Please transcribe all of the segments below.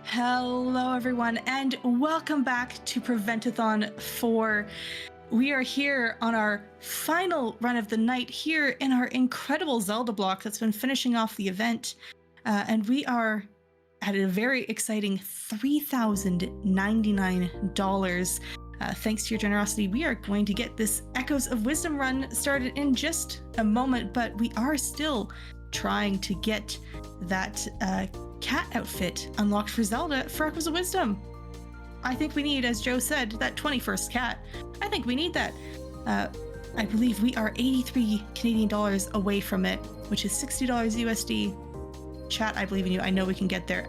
Hello, everyone, and welcome back to Prevent-A-Thon 4. We are here on our final run of the night here in our incredible Zelda block that's been finishing off the event. And we are at a very exciting $3,099. Thanks to your generosity, we are going to get this Echoes of Wisdom run started in just a moment, but we are still trying to get that cat outfit unlocked for Zelda for Echoes of Wisdom. I think we need, as Joe said, that 21st cat. I think we need that. I believe we are 83 Canadian dollars away from it, which is $60 USD. Chat, I believe in you. I know we can get there. !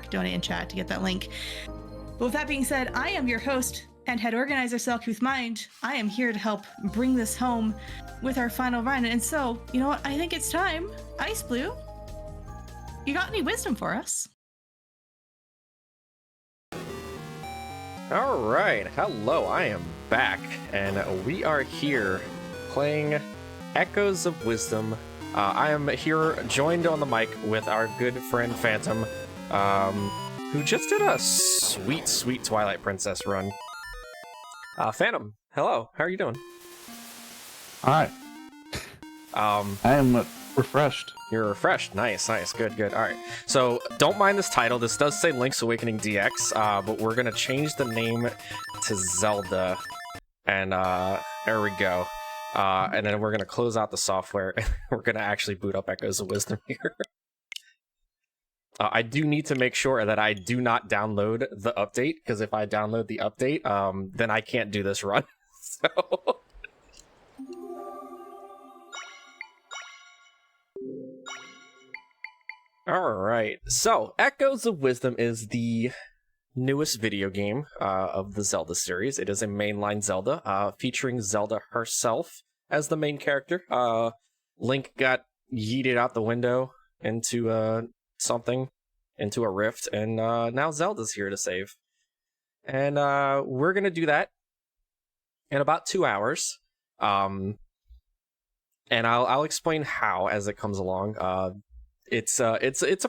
Donate in chat to get that link. But with that being said, I am your host and head organizer, Selkooth Mind. I am here to help bring this home with our final run. And so, you know what? I think it's time. Iceblue, you got any wisdom for us? All right, hello, I am back, and we are here playing Echoes of Wisdom. I am here joined on the mic with our good friend Phantom, who just did a sweet Twilight Princess run. Phantom, hello, how are you doing? Hi. I am refreshed. You're refreshed. Nice, good. All right. So don't mind this title. This does say Link's Awakening DX, but we're gonna change the name to Zelda, and there we go. And then we're gonna close out the software, and we're gonna actually boot up Echoes of Wisdom here. I do need to make sure that I do not download the update, because if I download the update, then I can't do this run. So. Alright, so Echoes of Wisdom is the newest video game of the Zelda series. It is a mainline Zelda, featuring Zelda herself as the main character. Link got yeeted out the window into into a rift, and now Zelda's here to save. And we're gonna do that in about 2 hours. And I'll explain how as it comes along. It's a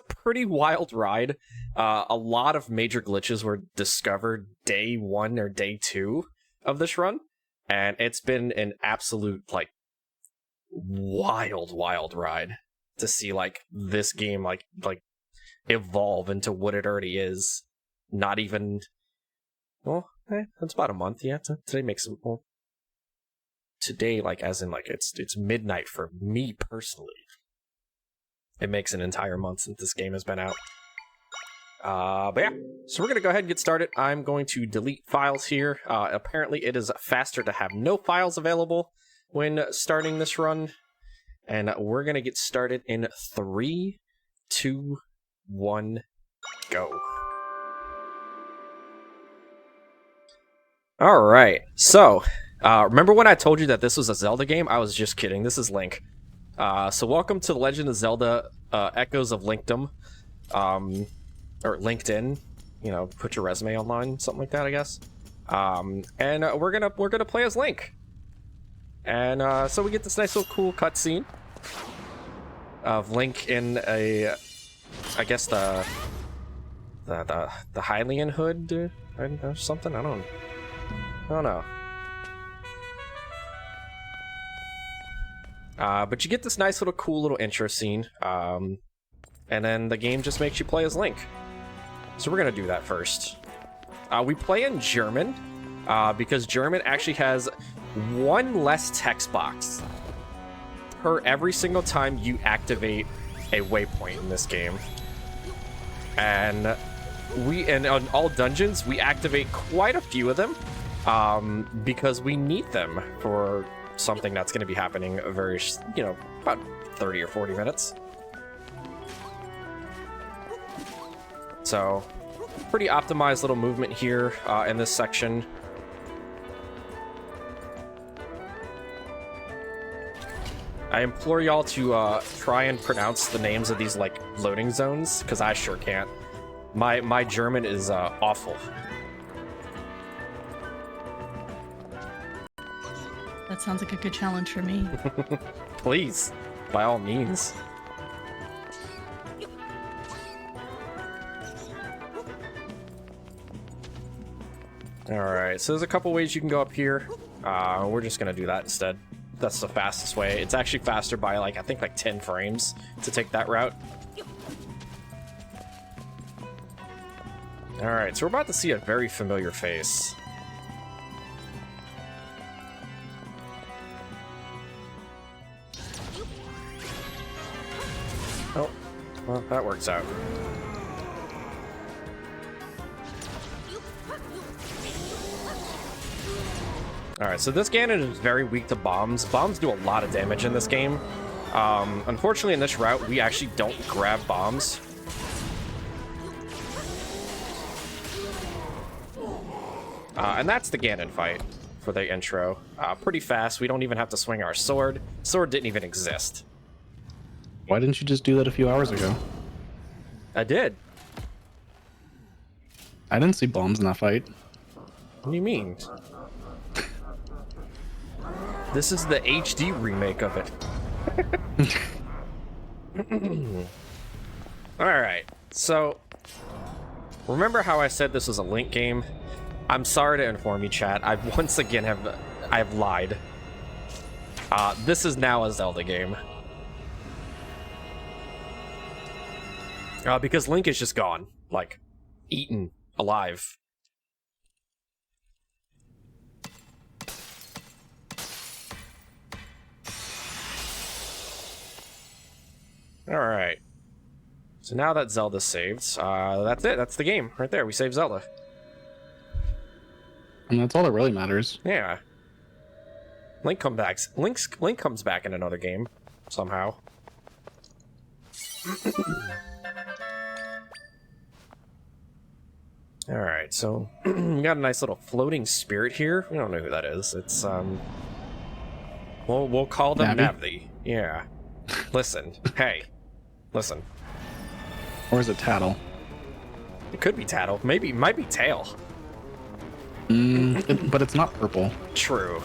pretty wild ride. A lot of major glitches were discovered day 1 or day 2 of this run, and it's been an absolute like wild ride to see like this game like evolve into what it already is. Not even it's about a month. Yeah, today makes it today like as in like it's midnight for me personally. It makes an entire month since this game has been out. But yeah, so we're going to go ahead and get started. I'm going to delete files here. Apparently it is faster to have no files available when starting this run. And we're going to get started in 3, 2, 1, go. Alright, so remember when I told you that this was a Zelda game? I was just kidding. This is Link. So welcome to The Legend of Zelda, Echoes of Linkdom, or LinkedIn, you know, put your resume online, something like that, I guess. And we're gonna play as Link. And, so we get this nice little cool cutscene of Link in a, I guess the Hylian hood, or something, I don't know. But you get this nice little cool little intro scene, and then the game just makes you play as Link. So we're gonna do that first. We play in German, because German actually has 1 less text box per every single time you activate a waypoint in this game. And on all dungeons, we activate quite a few of them, because we need them for something that's going to be happening very, about 30 or 40 minutes. So, pretty optimized little movement here in this section. I implore y'all to try and pronounce the names of these like loading zones, because I sure can't. My German is awful. That sounds like a good challenge for me. Please, by all means. Alright, so there's a couple ways you can go up here. We're just gonna do that instead. That's the fastest way. It's actually faster by like, I think like 10 frames to take that route. Alright, so we're about to see a very familiar face. Oh, well, that works out. Alright, so this Ganon is very weak to bombs. Bombs do a lot of damage in this game. Unfortunately, in this route, we actually don't grab bombs. And that's the Ganon fight for the intro. Pretty fast. We don't even have to swing our sword. Sword didn't even exist. Why didn't you just do that a few hours ago? I did. I didn't see bombs in that fight. What do you mean? This is the HD remake of it. Alright, so remember how I said this was a Link game? I'm sorry to inform you, chat. I once again have lied. This is now a Zelda game. Because Link is just gone. Like, eaten alive. Alright. So now that Zelda's saved, that's it. That's the game right there. We saved Zelda. And that's all that really matters. Yeah. Link comes back in another game somehow. Alright, so we got a nice little floating spirit here. We don't know who that is. It's we'll call them Navi. Yeah. Listen. Hey. Listen. Or is it Tattle? It could be Tattle. Maybe it might be Tail. But it's not purple. True.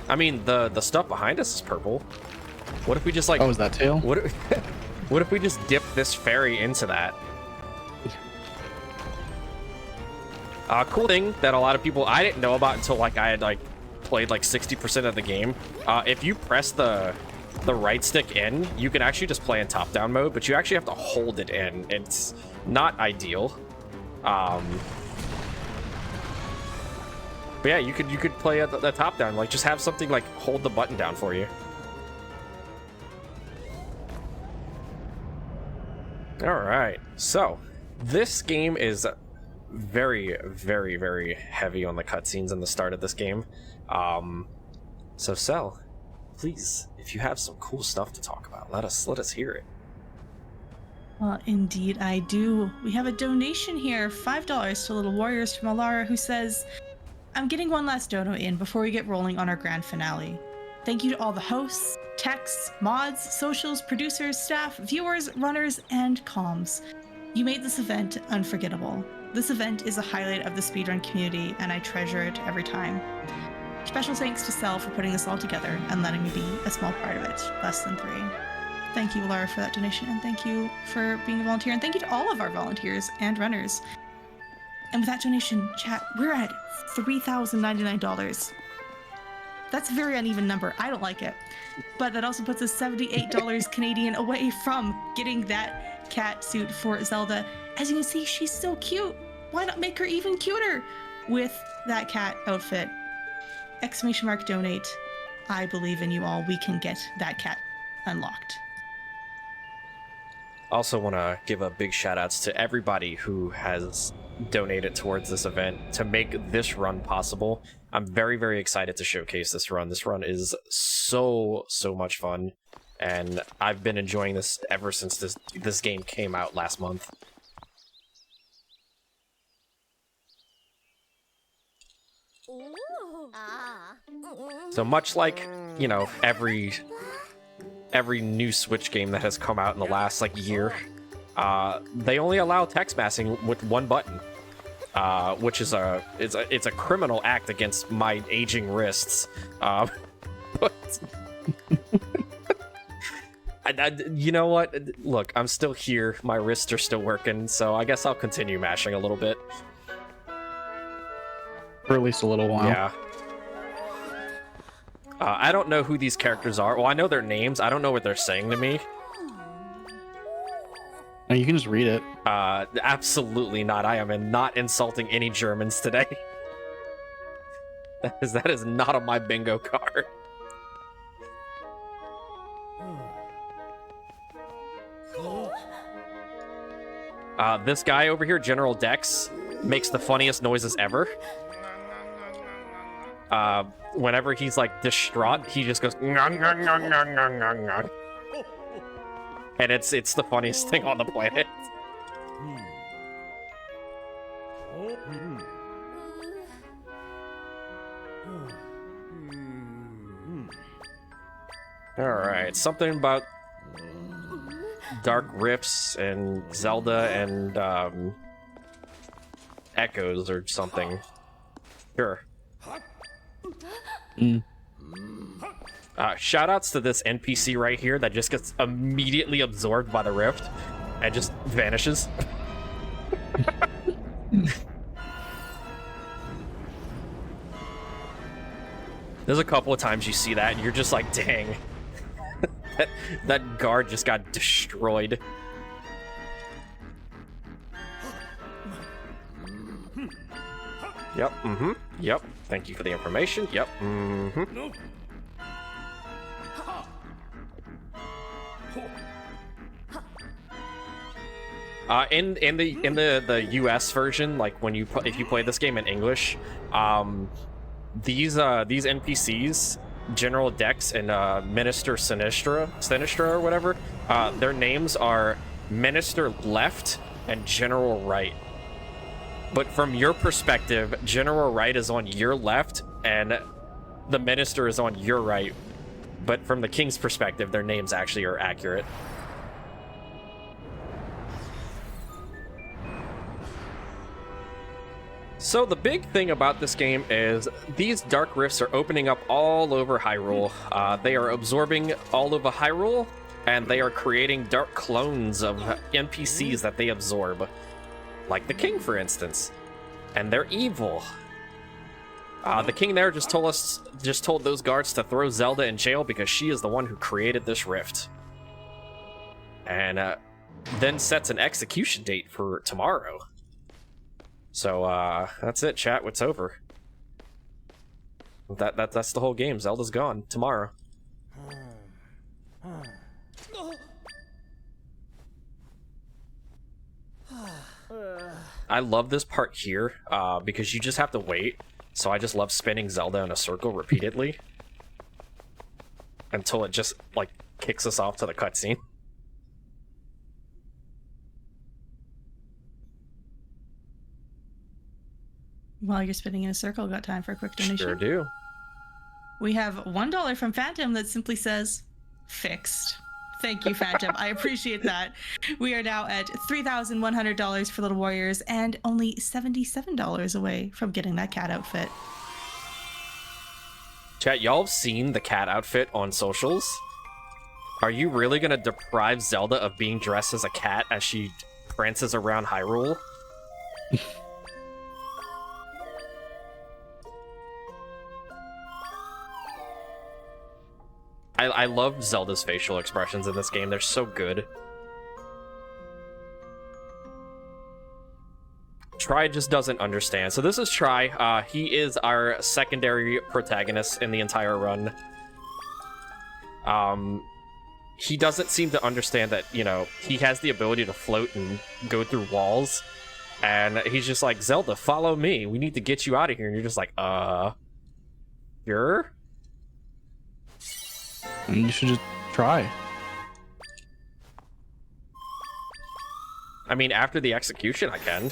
I mean, the stuff behind us is purple. What if we just like... Oh, is that Tail? What if we just dip this fairy into that? Cool thing that a lot of people... I didn't know about until like I had like played like 60% of the game. If you press the right stick in, you can actually just play in top-down mode, but you actually have to hold it in. It's not ideal. But yeah, you could play at the top-down. Like, just have something like hold the button down for you. All right, so this game is very, very, very heavy on the cutscenes in the start of this game. So Cell, please, if you have some cool stuff to talk about, let us hear it. Well, indeed I do. We have a donation here, $5 to Little Warriors from Alara, who says, I'm getting one last dono in before we get rolling on our grand finale. Thank you to all the hosts, techs, mods, socials, producers, staff, viewers, runners, and comms. You made this event unforgettable. This event is a highlight of the speedrun community, and I treasure it every time. Special thanks to Cell for putting this all together and letting me be a small part of it, less than 3. Thank you, Laura, for that donation, and thank you for being a volunteer, and thank you to all of our volunteers and runners. And with that donation, chat, we're at $3,099. That's a very uneven number. I don't like it. But that also puts us $78 Canadian away from getting that cat suit for Zelda. As you can see, she's so cute. Why not make her even cuter with that cat outfit? ! Donate. I believe in you all. We can get that cat unlocked. Also want to give a big shout outs to everybody who has donated towards this event to make this run possible. I'm very, very excited to showcase this run. This run is so much fun, and I've been enjoying this ever since this game came out last month. So much like, you know, every new Switch game that has come out in the last like year, they only allow text masking with one button, which is it's a criminal act against my aging wrists. But you know what? Look, I'm still here. My wrists are still working, so I guess I'll continue mashing a little bit. For at least a little while. Yeah. I don't know who these characters are. Well, I know their names. I don't know what they're saying to me. No, you can just read it. Absolutely not. I am not insulting any Germans today. That is not on my bingo card. This guy over here, General Dex, makes the funniest noises ever. Whenever he's like distraught, he just goes ngang, ngang, ngang, ngang, ngang, ngang, ngang. And it's the funniest thing on the planet. Alright, something about dark rifts and Zelda and echoes or something. Sure. Shoutouts to this NPC right here that just gets immediately absorbed by the rift and just vanishes. There's a couple of times you see that and you're just like, dang. that guard just got destroyed. Yep, yep. Thank you for the information. Yep, In the US version, like when if you play this game in English, these NPCs, General Dex and Minister Sinistra or whatever, their names are Minister Left and General Right. But from your perspective, General Right is on your left and the Minister is on your right. But from the King's perspective, their names actually are accurate. So the big thing about this game is these dark rifts are opening up all over Hyrule. They are absorbing all over Hyrule, and they are creating dark clones of NPCs that they absorb. Like the King, for instance. And they're evil. The King there just told those guards to throw Zelda in jail because she is the one who created this rift. And then sets an execution date for tomorrow. So that's it, chat. It's over. That's the whole game. Zelda's gone tomorrow. I love this part here because you just have to wait. So I just love spinning Zelda in a circle repeatedly until it just like kicks us off to the cutscene. While you're spinning in a circle, got time for a quick donation? Sure do. We have $1 from Phantom that simply says, fixed. Thank you, Phantom. I appreciate that. We are now at $3,100 for Little Warriors and only $77 away from getting that cat outfit. Chat, y'all have seen the cat outfit on socials? Are you really gonna deprive Zelda of being dressed as a cat as she prances around Hyrule? I love Zelda's facial expressions in this game. They're so good. Tri just doesn't understand. So this is Tri. He is our secondary protagonist in the entire run. He doesn't seem to understand that, you know, he has the ability to float and go through walls. And he's just like, Zelda, follow me. We need to get you out of here. And you're just like, you're? You should just try. I mean, after the execution, I can.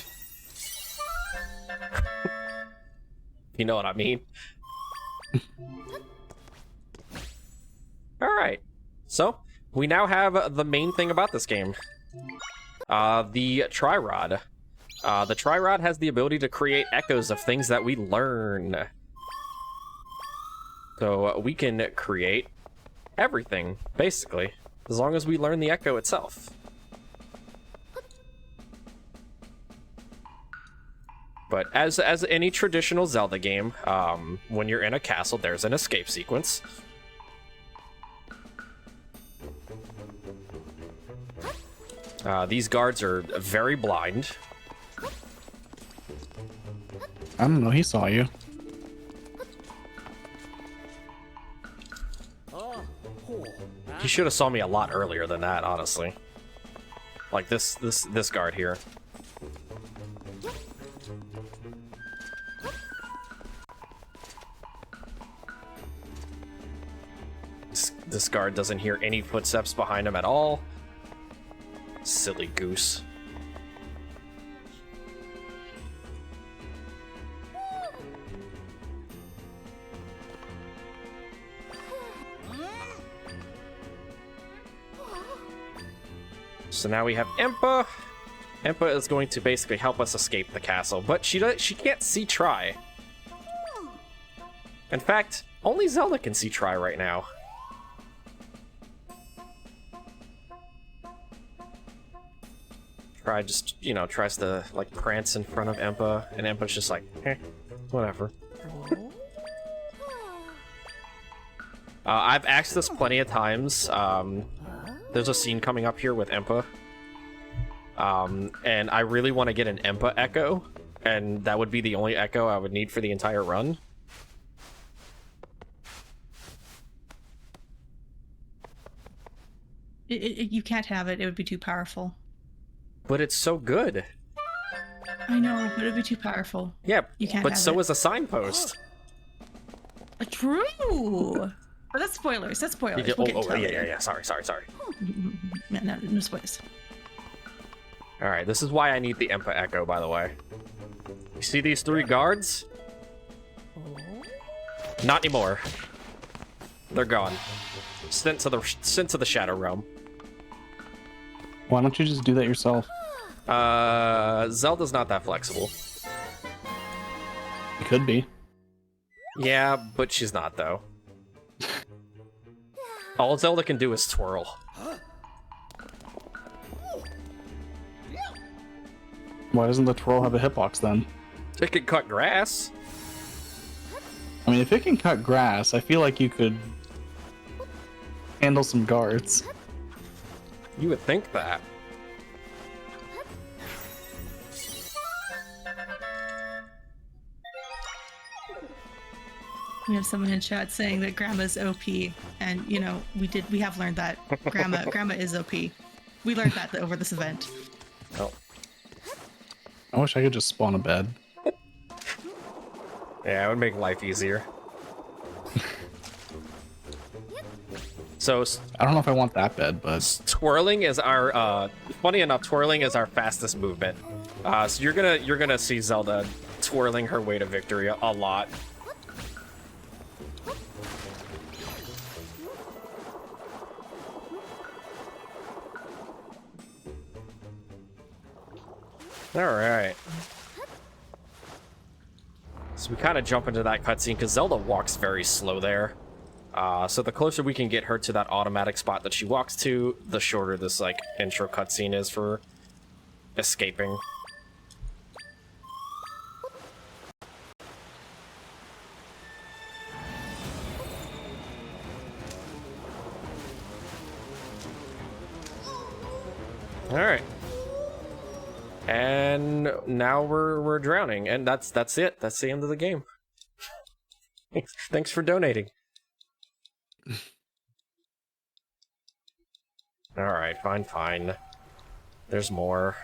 You know what I mean? Alright. So, we now have the main thing about this game. The Tri-Rod. The Tri-Rod has the ability to create echoes of things that we learn. So, we can create everything, basically, as long as we learn the echo itself. But as any traditional Zelda game, when you're in a castle, there's an escape sequence. These guards are very blind. I don't know, he saw you. He should have saw me a lot earlier than that, honestly. Like this guard here. This guard doesn't hear any footsteps behind him at all. Silly goose. So now we have Impa. Impa is going to basically help us escape the castle, but she can't see Tri. In fact, only Zelda can see Tri right now. Tri just, you know, tries to like prance in front of Impa, and Impa's just like, whatever. I've asked this plenty of times. There's a scene coming up here with Impa. And I really want to get an Impa echo, and that would be the only echo I would need for the entire run. You can't have it. It would be too powerful. But it's so good. I know, but it would be too powerful. Yeah, you can't but have so it. is a signpost. True! But that's spoilers. That's spoilers. We'll get to that later. Yeah. Sorry. No spoilers. Alright, this is why I need the Impa echo, by the way. You see these 3 guards? Not anymore. They're gone. Sent to the Shadow Realm. Why don't you just do that yourself? Zelda's not that flexible. You could be. Yeah, but she's not, though. All Zelda can do is twirl. Why doesn't the twirl have a hitbox then? It can cut grass. I mean, if it can cut grass, I feel like you could handle some guards. You would think that. We have someone in chat saying that Grandma's OP, and you know we have learned that Grandma is OP. We learned that over this event. Oh. I wish I could just spawn a bed. Yeah, it would make life easier. So I don't know if I want that bed, but twirling is our funny enough, twirling is our fastest movement. So you're gonna see Zelda twirling her way to victory a lot. All right. So we kind of jump into that cutscene because Zelda walks very slow there. So the closer we can get her to that automatic spot that she walks to, the shorter this like intro cutscene is for escaping. All right. And now we're drowning, and that's it. That's the end of the game. Thanks for donating. All right, fine. There's more.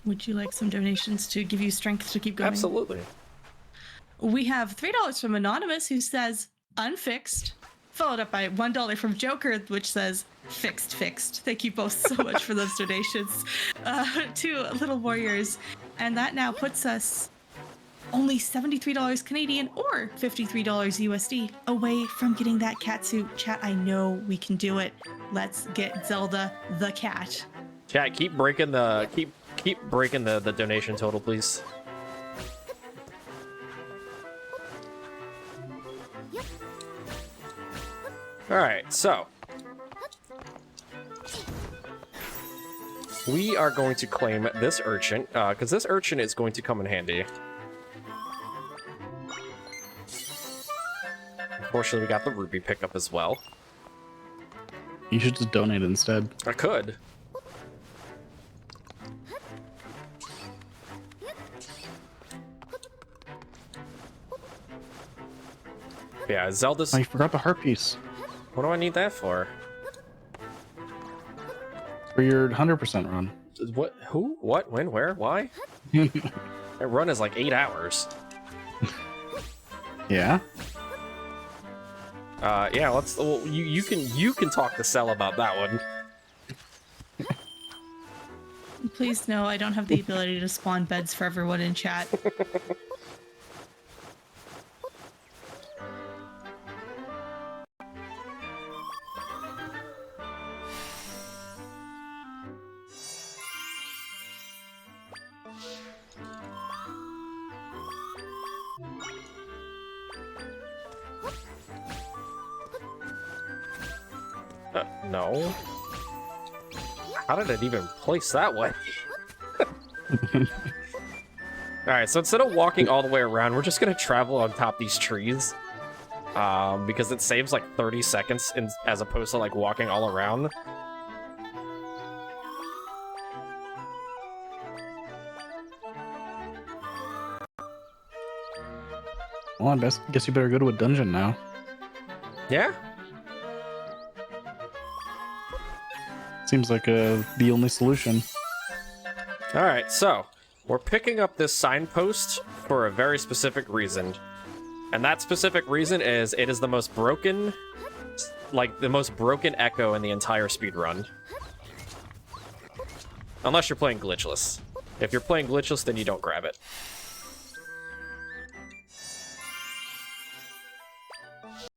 Would you like some donations to give you strength to keep going? Absolutely. We have $3 from Anonymous, who says, unfixed, followed up by $1 from Joker, which says, fixed. Thank you both so much for those donations to Little Warriors. And that now puts us only $73 Canadian or $53 USD away from getting that cat suit. Chat, I know we can do it. Let's get Zelda the cat. Chat, keep breaking the donation total, please. Alright, so we are going to claim this urchin, because this urchin is going to come in handy. Unfortunately, we got the ruby pickup as well. You should just donate instead. I could. Yeah, Zelda's... Oh, you forgot the heart piece. What do I need that for? For your 100% run. What? Who? What? When? Where? Why? That run is like 8 hours. Yeah? Yeah, let's... Well, you can talk to Cell about that one. Please no, I don't have the ability to spawn beds for everyone in chat. No. How did it even place that way? Alright, so instead of walking all the way around, we're just gonna travel on top of these trees. Because it saves like 30 seconds as opposed to like walking all around. Well, I guess you better go to a dungeon now. Yeah? Seems like the only solution. Alright, so we're picking up this signpost for a very specific reason. And that specific reason is it is the most broken, like the most broken echo in the entire speedrun. Unless you're playing glitchless. If you're playing glitchless, then you don't grab it.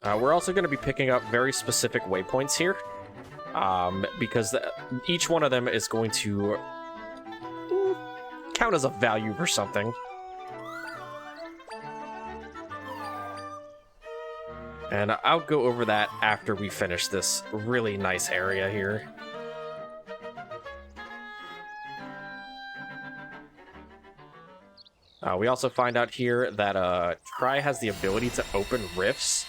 We're also going to be picking up very specific waypoints here. Because each one of them is going to count as a value for something. And I'll go over that after we finish this really nice area here. We also find out here that Tri has the ability to open rifts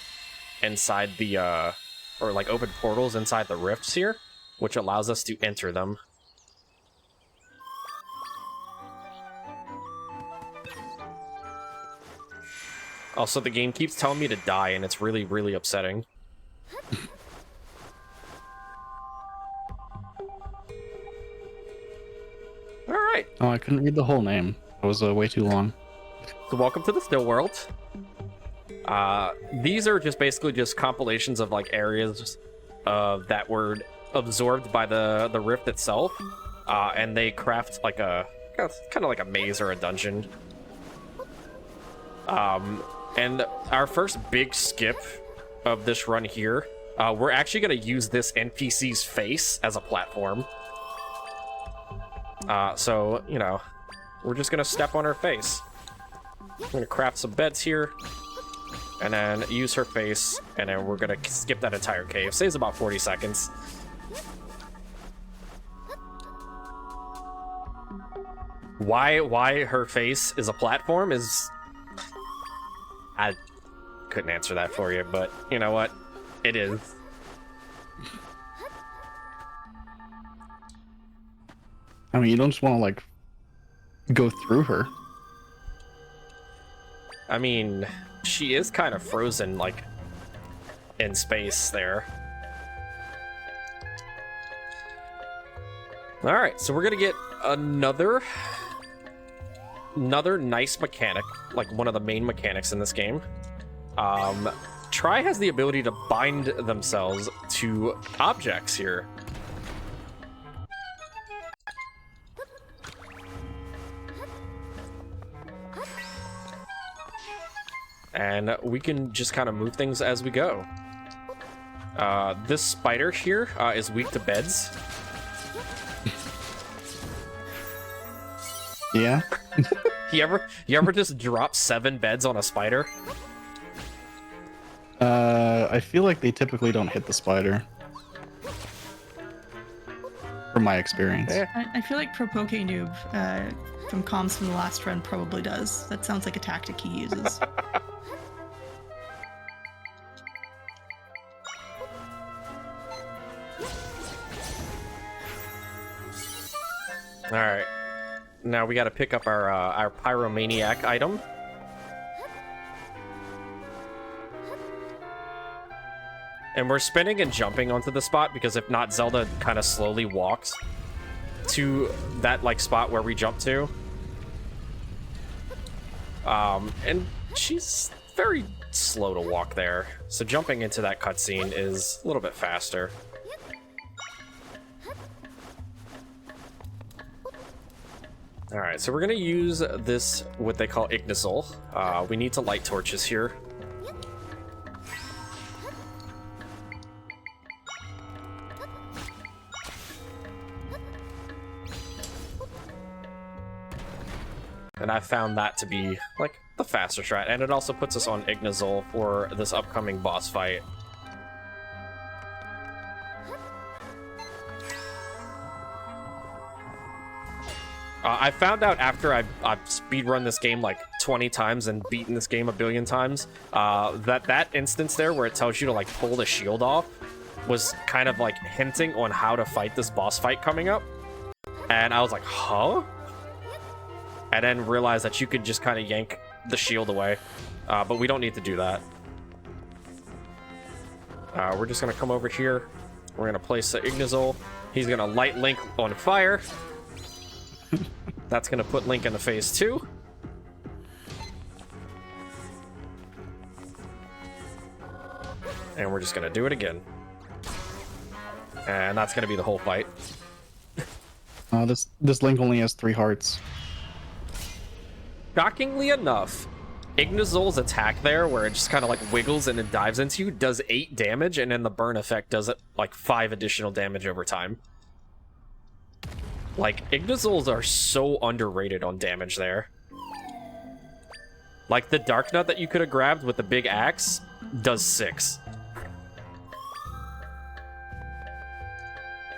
inside the, or like open portals inside the rifts here, which allows us to enter them. Also, the game keeps telling me to die, and it's really, really upsetting. Alright. Oh, I couldn't read the whole name. It was way too long. So welcome to the Still World. These are just basically just compilations of like areas that were absorbed by the rift itself, and they craft like a kind of like a maze or a dungeon. And our first big skip of this run here, we're actually going to use this NPC's face as a platform. So, you know, we're just going to step on her face. We're going to craft some beds here, and then use her face, and then we're going to skip that entire cave. Saves about 40 seconds. Why her face is a platform is... I couldn't answer that for you, but you know what? It is. I mean, you don't just want to, like, go through her. I mean, she is kind of frozen, like, in space there. Alright, so we're gonna get another nice mechanic, like one of the main mechanics in this game. Tri has the ability to bind themselves to objects here. And we can just kind of move things as we go. This spider here is weak to beds. Yeah? You ever just drop 7 beds on a spider? I feel like they typically don't hit the spider. From my experience. Eh. I feel like Propoke Noob from comms from the last run probably does. That sounds like a tactic he uses. All right. Now we got to pick up our Pyromaniac item. And we're spinning and jumping onto the spot because if not, Zelda kind of slowly walks to that like spot where we jump to. And she's very slow to walk there. So jumping into that cutscene is a little bit faster. Alright, so we're gonna use this, what they call Ignazol. We need to light torches here. And I found that to be, like, the faster strat. And it also puts us on Ignazol for this upcoming boss fight. I found out after I've speedrun this game like 20 times and beaten this game a billion times, that instance there where it tells you to like pull the shield off was kind of like hinting on how to fight this boss fight coming up. And I was like, huh? And then realized that you could just kind of yank the shield away. But we don't need to do that. We're just going to come over here. We're going to place the Ignazol. He's going to light Link on fire. That's going to put Link in the phase 2. And we're just going to do it again. And that's going to be the whole fight. This Link only has 3 hearts. Shockingly enough, Ignazol's attack there, where it just kind of like wiggles and it dives into you, does 8 damage, and then the burn effect does it like 5 additional damage over time. Like, Ignazols are so underrated on damage there. Like, the Dark Nut that you could have grabbed with the big axe does 6.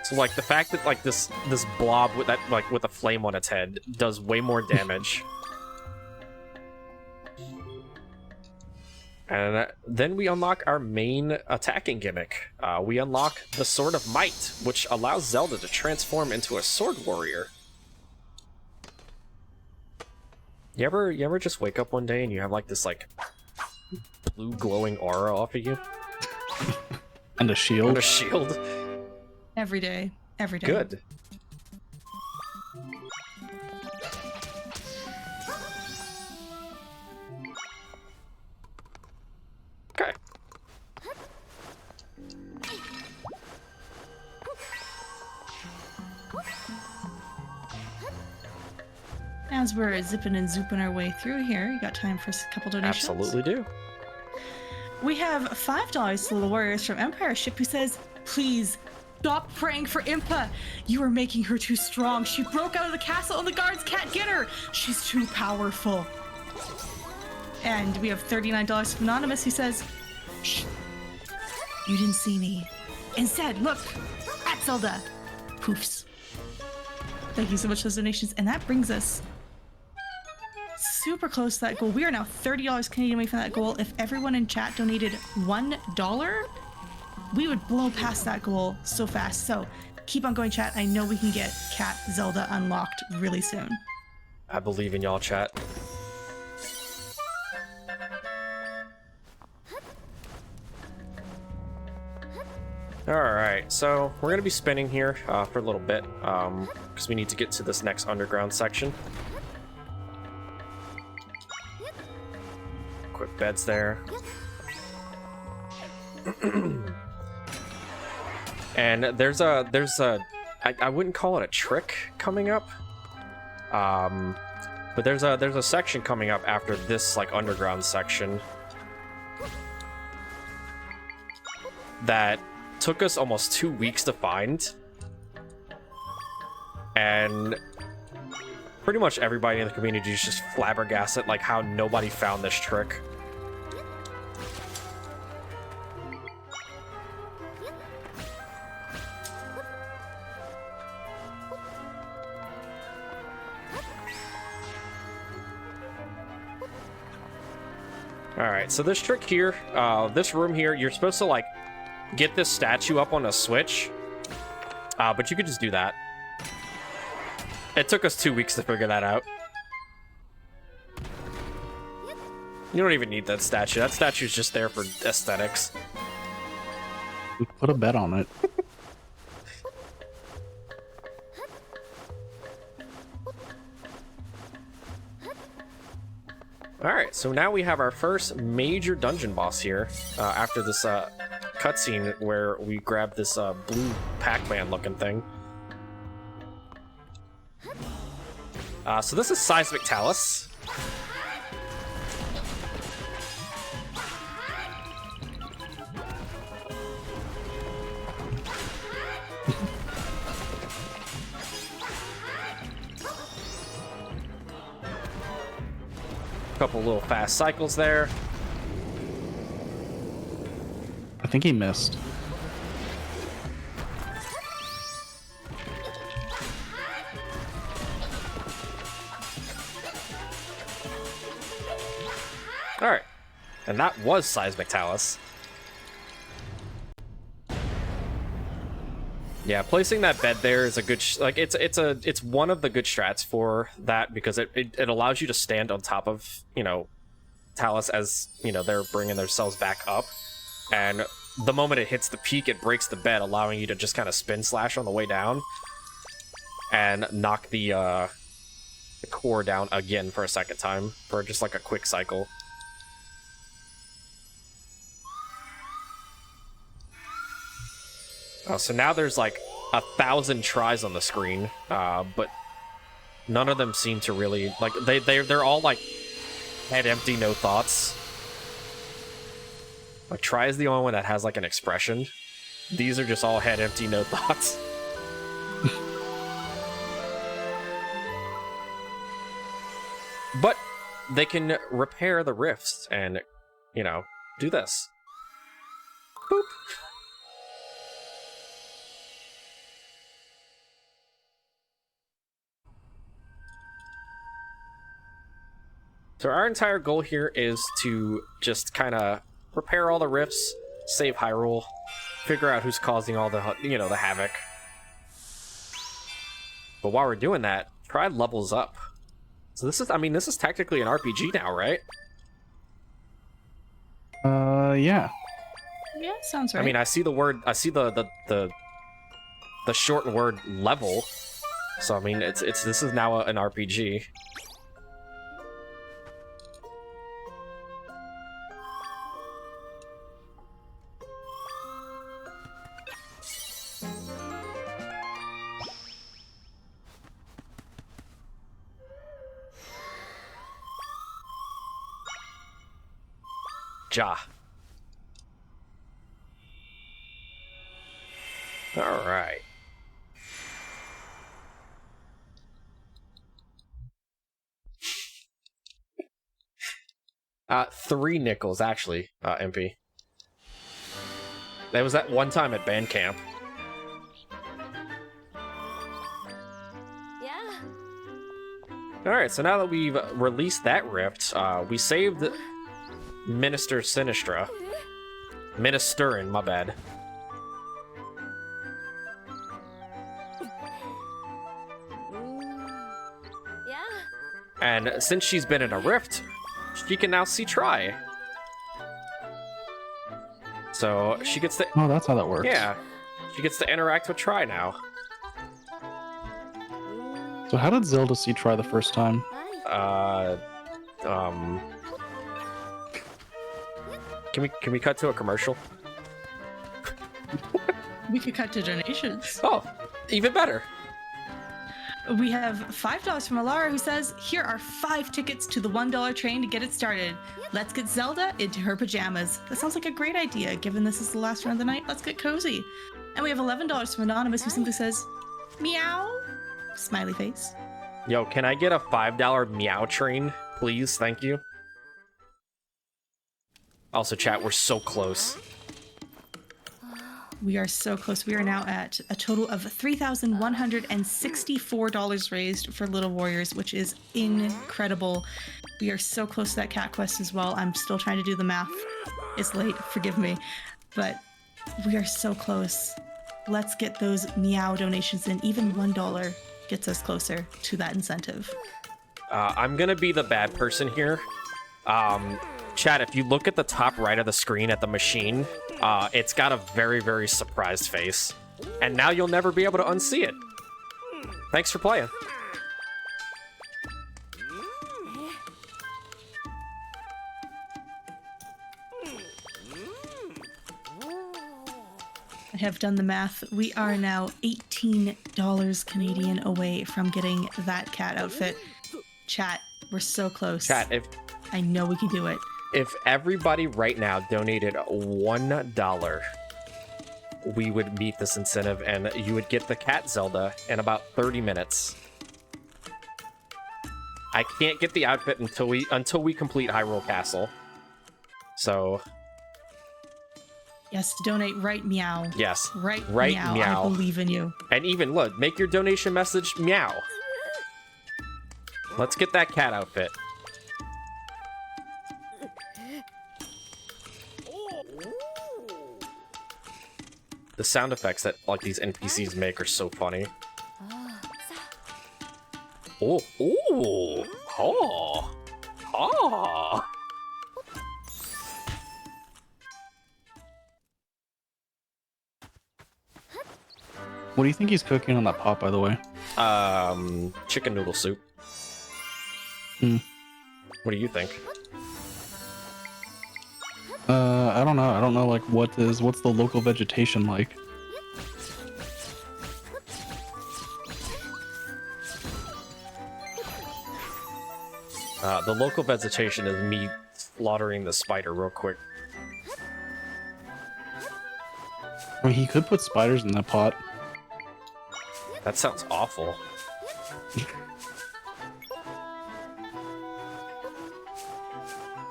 So, like, the fact that, like, this blob with that, like, with a flame on its head does way more damage. And then we unlock our main attacking gimmick. We unlock the Sword of Might, which allows Zelda to transform into a sword warrior. You ever just wake up one day and you have like this like blue glowing aura off of you? And a shield. And a shield. Every day. Every day. Good. Okay. As we're zipping and zooping our way through here, you got time for a couple donations? Absolutely do. We have $5 to Little Warriors from Empire Ship who says, please stop praying for Impa. You are making her too strong. She broke out of the castle and the guards can't get her. She's too powerful. And we have $39 from Anonymous who says, shh, you didn't see me. Instead, look, at Zelda. Poofs. Thank you so much for those donations. And that brings us super close to that goal. We are now $30 Canadian away from that goal. If everyone in chat donated $1, we would blow past that goal so fast. So keep on going, chat. I know we can get Cat Zelda unlocked really soon. I believe in y'all, chat. Alright, so we're going to be spinning here for a little bit because we need to get to this next underground section. Quick beds there. And there's a I wouldn't call it a trick coming up, but there's a section coming up after this like underground section that took us almost 2 weeks to find, and pretty much everybody in the community is just flabbergasted like how nobody found this trick. Alright, so this trick here, this room here, you're supposed to, like, get this statue up on a switch. But you could just do that. It took us 2 weeks to figure that out. You don't even need that statue. That statue's just there for aesthetics. We put a bet on it. Alright, so now we have our first major dungeon boss here, after this cutscene where we grab this blue Pac-Man looking thing. So this is Seismic TLoZ. Couple little fast cycles there. I think he missed. All right, and that was Seismic TLoZ. Yeah, placing that bed there is a good it's one of the good strats for that, because it allows you to stand on top of, you know, TLoZ as, you know, they're bringing themselves back up, and the moment it hits the peak, it breaks the bed, allowing you to just kind of spin slash on the way down and knock the core down again for a second time for just like a quick cycle. Oh, so now there's like 1,000 tries on the screen, but none of them seem to really, like, they're all like head empty, no thoughts. Like, try is the only one that has like an expression. These are just all head empty, no thoughts. But they can repair the rifts and, you know, do this. Boop. So our entire goal here is to just kind of repair all the rifts, save Hyrule, figure out who's causing all the, you know, the havoc. But while we're doing that, try levels up. So this is, I mean, this is technically an RPG now, right? Yeah. Yeah, sounds right. I mean, I see the word, I see the shortened word level. So I mean, this is now an RPG. Ja. All right. $3 nickels, actually, MP. That was that one time at band camp. Yeah. Alright, so now that we've released that rift, we saved Minister Sinistra. Ministerin, my bad. Yeah. And since she's been in a rift, she can now see Tri. So she gets to... Oh, that's how that works. Yeah. She gets to interact with Tri now. So how did Zelda see Try the first time? Can we cut to a commercial? We could cut to donations. Oh, even better. We have $5 from Alara, who says, here are 5 tickets to the $1 train to get it started. Let's get Zelda into her pajamas. That sounds like a great idea. Given this is the last run of the night, let's get cozy. And we have $11 from Anonymous, who simply says, meow, smiley face. Yo, can I get a $5 meow train, please? Thank you. Also, chat, we're so close. We are so close. We are now at a total of $3,164 raised for Little Warriors, which is incredible. We are so close to that cat quest as well. I'm still trying to do the math. It's late, forgive me. But we are so close. Let's get those meow donations in. Even $1 gets us closer to that incentive. I'm gonna be the bad person here. Chat, if you look at the top right of the screen at the machine, it's got a very, very surprised face. And now you'll never be able to unsee it. Thanks for playing. I have done the math. We are now $18 Canadian away from getting that cat outfit. Chat, we're so close. Chat, I know we can do it. if everybody right now donated $1, we would meet this incentive and you would get the cat Zelda in about 30 minutes. I can't get the outfit until we complete Hyrule Castle. So yes, donate right meow. yes, Right meow. I believe in you. And even look, make your donation message meow. Let's get that cat outfit. The sound effects that like these NPCs make are so funny. Oh, oh, oh, oh. What do you think he's cooking on that pot, by the way? Chicken noodle soup. Hmm. What do you think? I don't know. I don't know, like, what's the local vegetation like? The local vegetation is me slaughtering the spider real quick. I mean, he could put spiders in that pot. That sounds awful.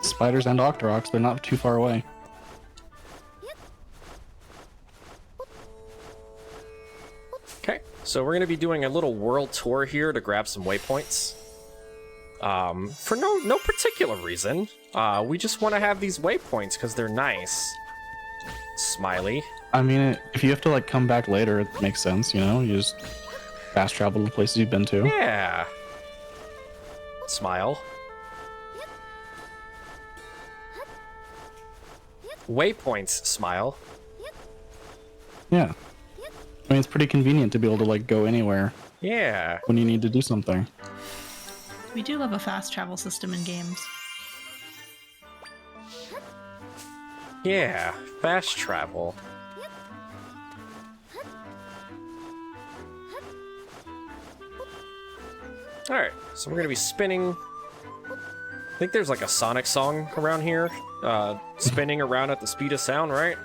Spiders and Octoroks, they're not too far away. Okay, so we're going to be doing a little world tour here to grab some waypoints. For no particular reason. We just want to have these waypoints because they're nice. Smiley. I mean, if you have to, like, come back later, it makes sense, you know? You just fast travel to the places you've been to. Yeah. Smile. Waypoints, smile. Yeah. I mean, it's pretty convenient to be able to, like, go anywhere Yeah. when you need to do something. We do love a fast travel system in games. Yeah. Fast travel. Alright, so we're gonna be spinning. I think there's like a Sonic song around here. Spinning around at the speed of sound, right?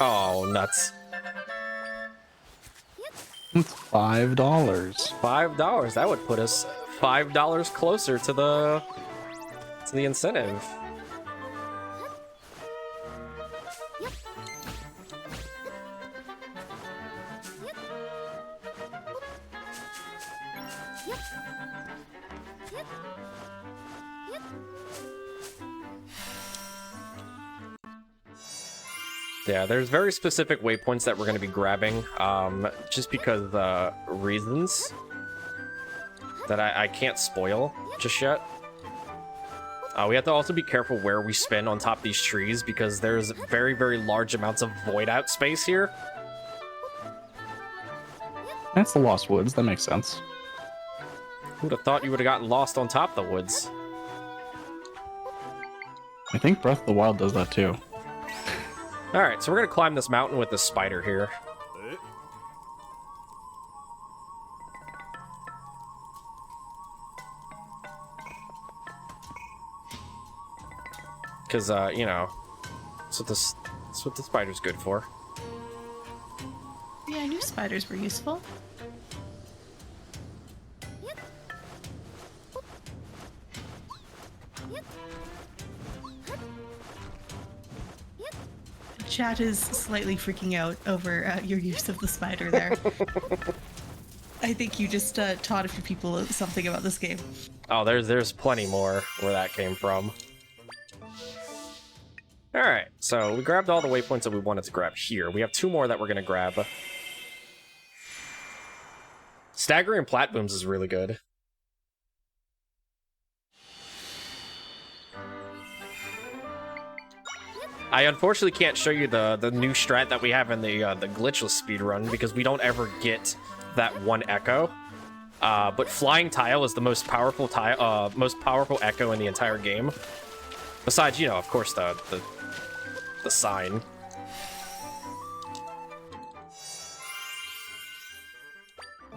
Oh, nuts. It's $5. $5. That would put us $5 closer to the incentive. Yeah, there's very specific waypoints that we're going to be grabbing, just because reasons that I can't spoil just yet. We have to also be careful where we spin on top of these trees because there's very, very large amounts of void out space here. That's the Lost Woods, that makes sense. Who'd have thought you would have gotten lost on top of the woods? I think Breath of the Wild does that too. Alright, so we're going to climb this mountain with this spider here. Because, you know, that's what the spider's good for. Yeah, I knew spiders were useful. Chat is slightly freaking out over your use of the spider there. I think you just taught a few people something about this game. Oh, there's plenty more where that came from. All right, so we grabbed all the waypoints that we wanted to grab here. We have 2 more that we're gonna grab. Staggering plat booms is really good. I unfortunately can't show you the new strat that we have in the glitchless speedrun because we don't ever get that one echo. But flying tile is the most powerful echo in the entire game. Besides, you know, of course, the sign.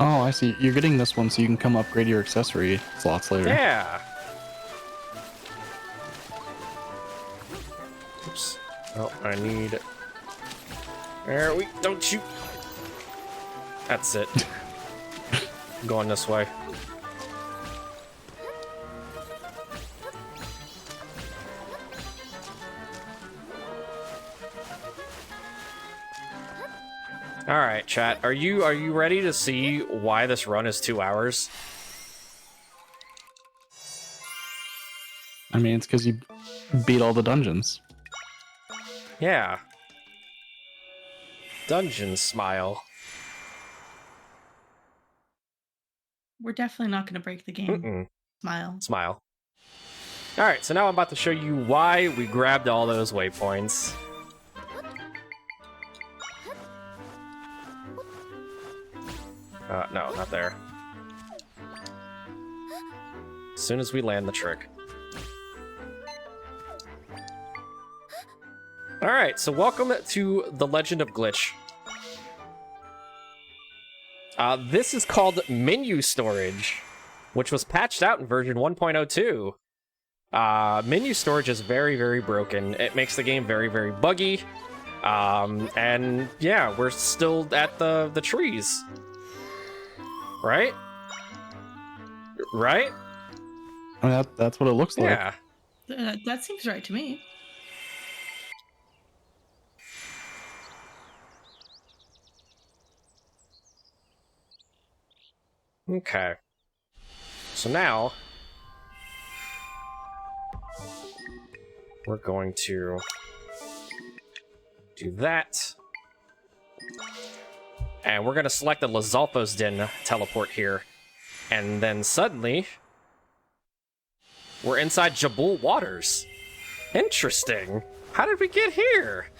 Oh, I see. You're getting this one so you can come upgrade your accessory slots later. Yeah. Oops. Oh, I need... There we... Don't shoot! That's it. I'm going this way. All right, chat. Are you ready to see why this run is 2 hours? I mean, it's because you beat all the dungeons. Yeah. Dungeon smile. We're definitely not going to break the game. Smile. Smile. All right, so now I'm about to show you why we grabbed all those waypoints. No, not there. As soon as we land the trick. Alright, so welcome to The Legend of Glitch. This is called menu storage, which was patched out in version 1.02. Menu storage is very, very broken. It makes the game very, very buggy. And yeah, we're still at the trees. Right? Right? I mean, that's what it looks like. Yeah. That seems right to me. Okay. So now we're going to do that. And we're going to select the Lizalfo's Den teleport here. And then suddenly, we're inside Jabul waters. Interesting. How did we get here?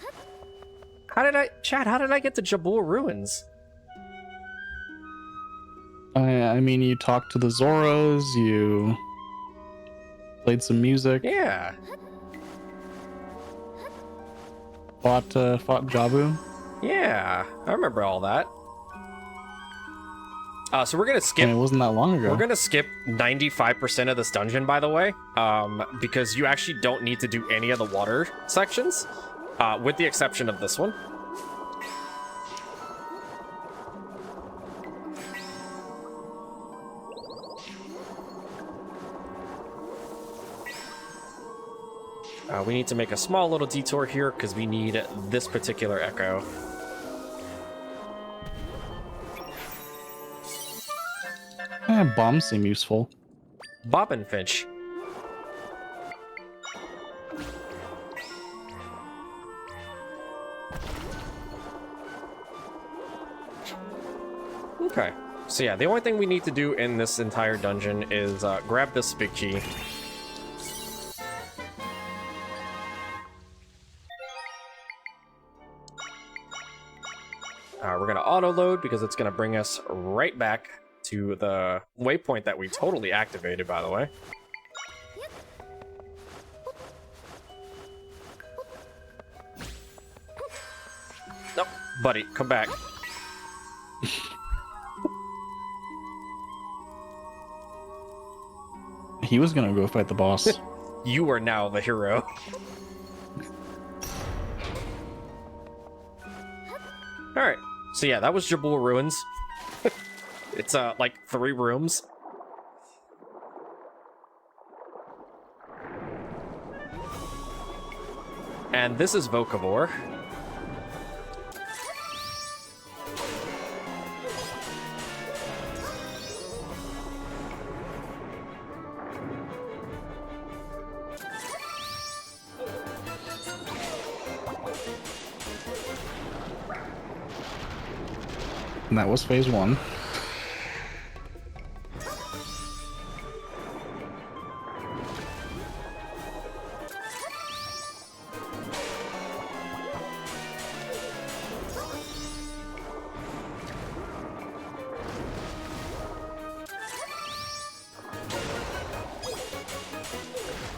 How did I get to Jabul ruins? I mean, you talked to the Zoros, you played some music. Yeah. Fought Jabu. Yeah, I remember all that. So we're gonna skip. I mean, it wasn't that long ago. We're gonna skip 95% of this dungeon, by the way, because you actually don't need to do any of the water sections, with the exception of this one. We need to make a small little detour here because we need this particular echo. Bombs seem useful. Bobbin Finch. Okay. So yeah, the only thing we need to do in this entire dungeon is grab this big key. We're going to auto-load because it's going to bring us right back to the waypoint that we totally activated, by the way. Nope, buddy, come back. He was gonna go fight the boss. You are now the hero. Alright, so yeah, that was Jabul Ruins. It's like 3 rooms. And this is Vocavore. And that was phase 1.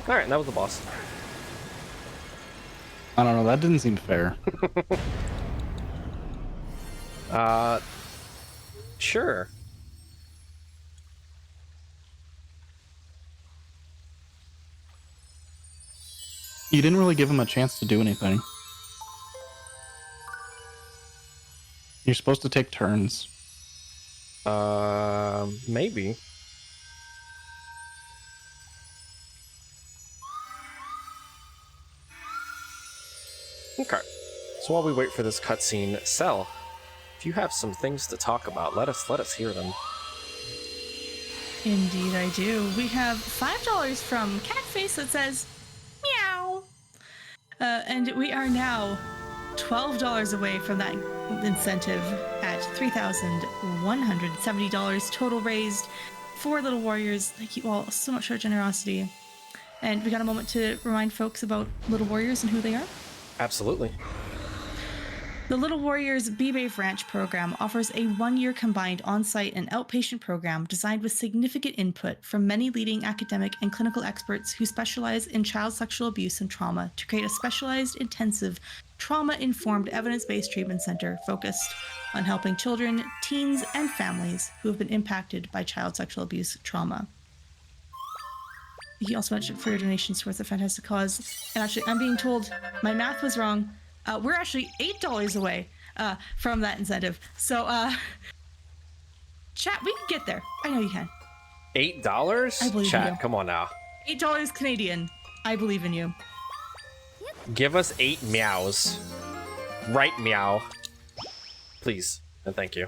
Alright, that was the boss. I don't know, that didn't seem fair. Sure. You didn't really give him a chance to do anything. You're supposed to take turns. Maybe. Okay. So while we wait for this cutscene, Cell, if you have some things to talk about, let us hear them. Indeed, I do. We have $5 from Catface that says, meow. And we are now $12 away from that incentive at $3,170 total raised for Little Warriors. Thank you all so much for your generosity. And we got a moment to remind folks about Little Warriors and who they are. Absolutely. The Little Warriors Bee-Bave Ranch program offers a 1-year combined on-site and outpatient program designed with significant input from many leading academic and clinical experts who specialize in child sexual abuse and trauma to create a specialized, intensive, trauma-informed, evidence-based treatment center focused on helping children, teens, and families who have been impacted by child sexual abuse trauma. He also mentioned for your donations towards a fantastic cause. And actually, I'm being told my math was wrong. We're actually $8 away from that incentive. So, chat, we can get there. I know you can. $8? I believe Chat, in you. come on now. $8 Canadian. I believe in you. Give us 8 meows. Right meow. Please. And thank you.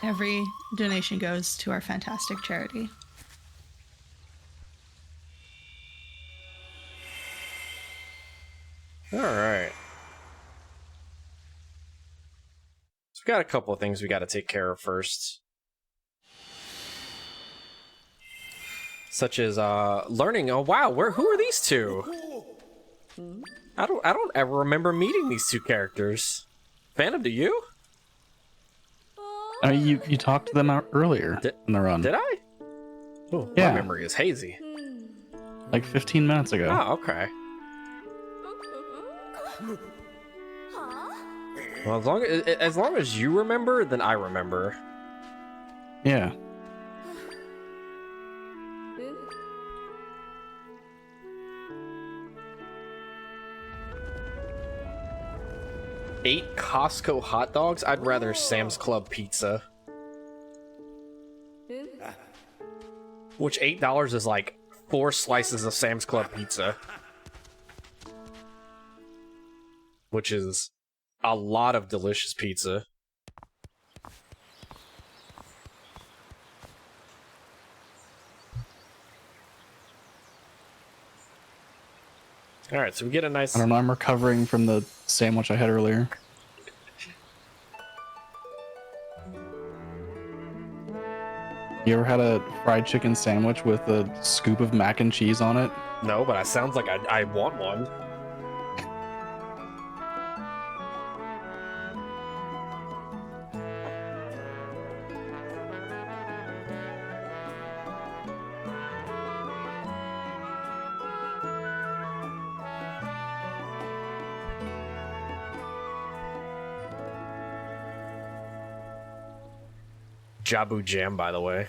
Every donation goes to our fantastic charity. All right. So we got a couple of things we got to take care of first. Such as learning, oh wow, who are these two? I don't ever remember meeting these two characters. Phantom, do you? I mean, you talked to them out earlier in the run. Did I? Oh, Yeah. My memory is hazy. Like 15 minutes ago. Oh, okay. Well, as long as you remember, then I remember. Yeah. Eight Costco hot dogs? I'd rather Sam's Club pizza. Which $8 is like 4 slices of Sam's Club pizza. Which is a lot of delicious pizza. Alright, so we get a nice... I don't know, I'm recovering from the sandwich I had earlier. You ever had a fried chicken sandwich with a scoop of mac and cheese on it? No, but it sounds like I want one. Jabu Jam, by the way.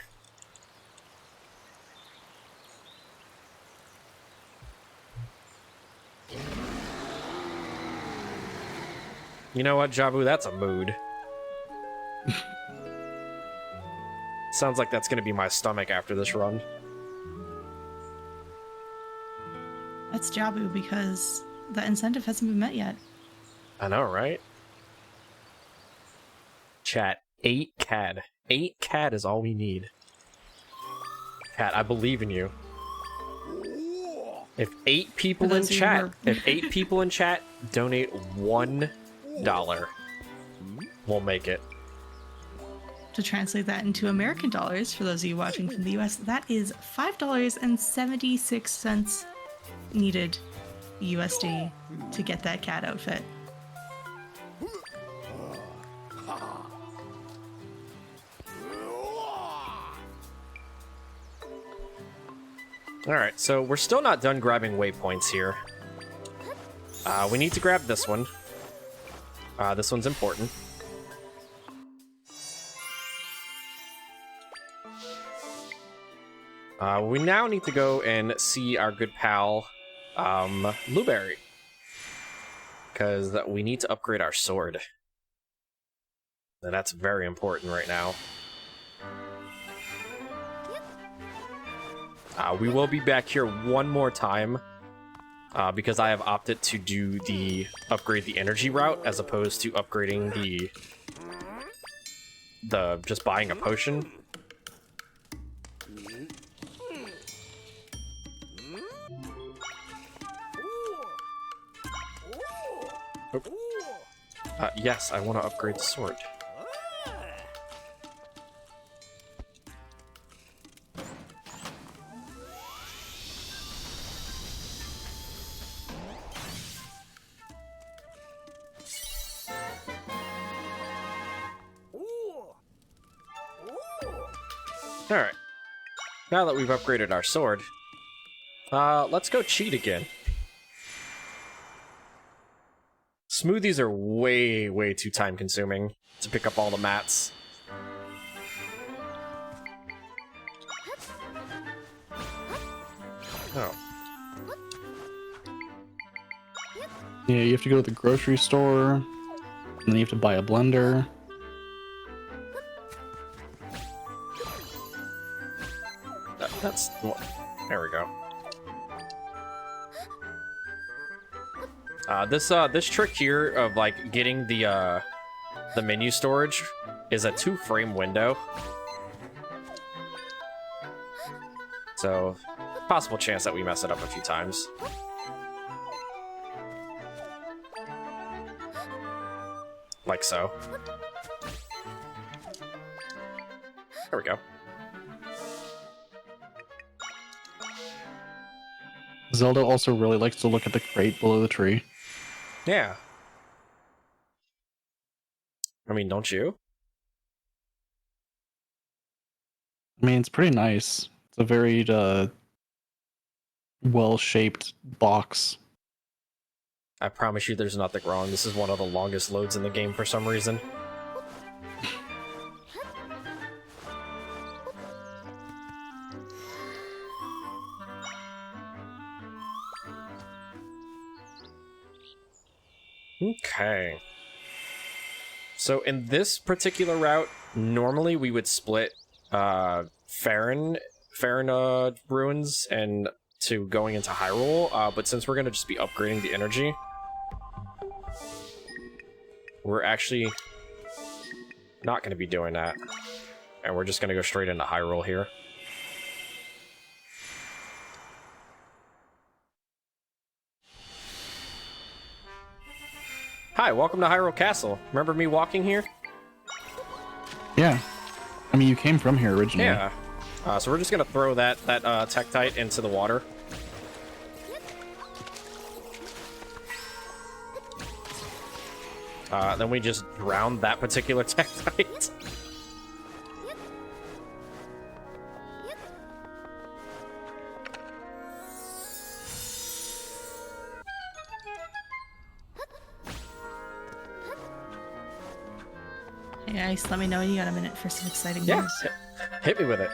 You know what, Jabu? That's a mood. Sounds like that's gonna be my stomach after this run. That's Jabu because that incentive hasn't been met yet. I know, right? Chat, 8 CAD. 8 CAD is all we need. Cat, I believe in you. If 8 people in chat, donate $1, we'll make it. To translate that into American dollars, for those of you watching from the US, that is $5.76 needed USD to get that cat outfit. Alright, so we're still not done grabbing waypoints here. We need to grab this one. This one's important. We now need to go and see our good pal, Blueberry. Because we need to upgrade our sword. And that's very important right now. We will be back here one more time. Because I have opted to do upgrade the energy route as opposed to upgrading the just buying a potion. Yes, I want to upgrade the sword. Alright. Now that we've upgraded our sword, let's go cheat again. Smoothies are way, way too time-consuming to pick up all the mats. Oh. Yeah, you have to go to the grocery store, and then you have to buy a blender. That's... There we go. This trick here of, like, getting the menu storage is a 2-frame window. So, possible chance that we mess it up a few times. Like so. There we go. Zelda also really likes to look at the crate below the tree. Yeah. I mean, don't you? I mean, it's pretty nice. It's a very well-shaped box. I promise you there's nothing wrong. This is one of the longest loads in the game for some reason. Okay. So in this particular route, normally we would split Farron ruins and to going into Hyrule, but since we're gonna just be upgrading the energy, we're actually not gonna be doing that. And we're just gonna go straight into Hyrule here. Hi, welcome to Hyrule Castle. Remember me walking here? Yeah. I mean, you came from here originally. Yeah. So we're just gonna throw that Tektite into the water. Then we just drown that particular Tektite. Hey, Ice, let me know when you got a minute for some exciting Yeah, news. hit me with it.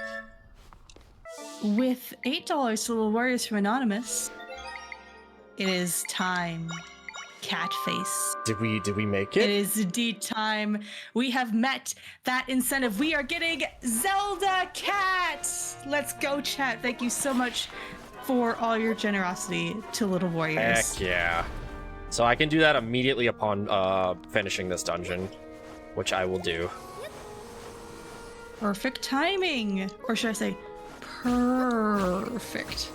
With $8 to Little Warriors from Anonymous, it is time. Cat face. Did we make It it? is indeed time. We have met that incentive. We are getting Zelda Cat. Let's go, chat. Thank you so much for all your generosity to Little Warriors. Heck yeah. So I can do that immediately upon finishing this dungeon, which I will do. Perfect timing. Or should I say perfect?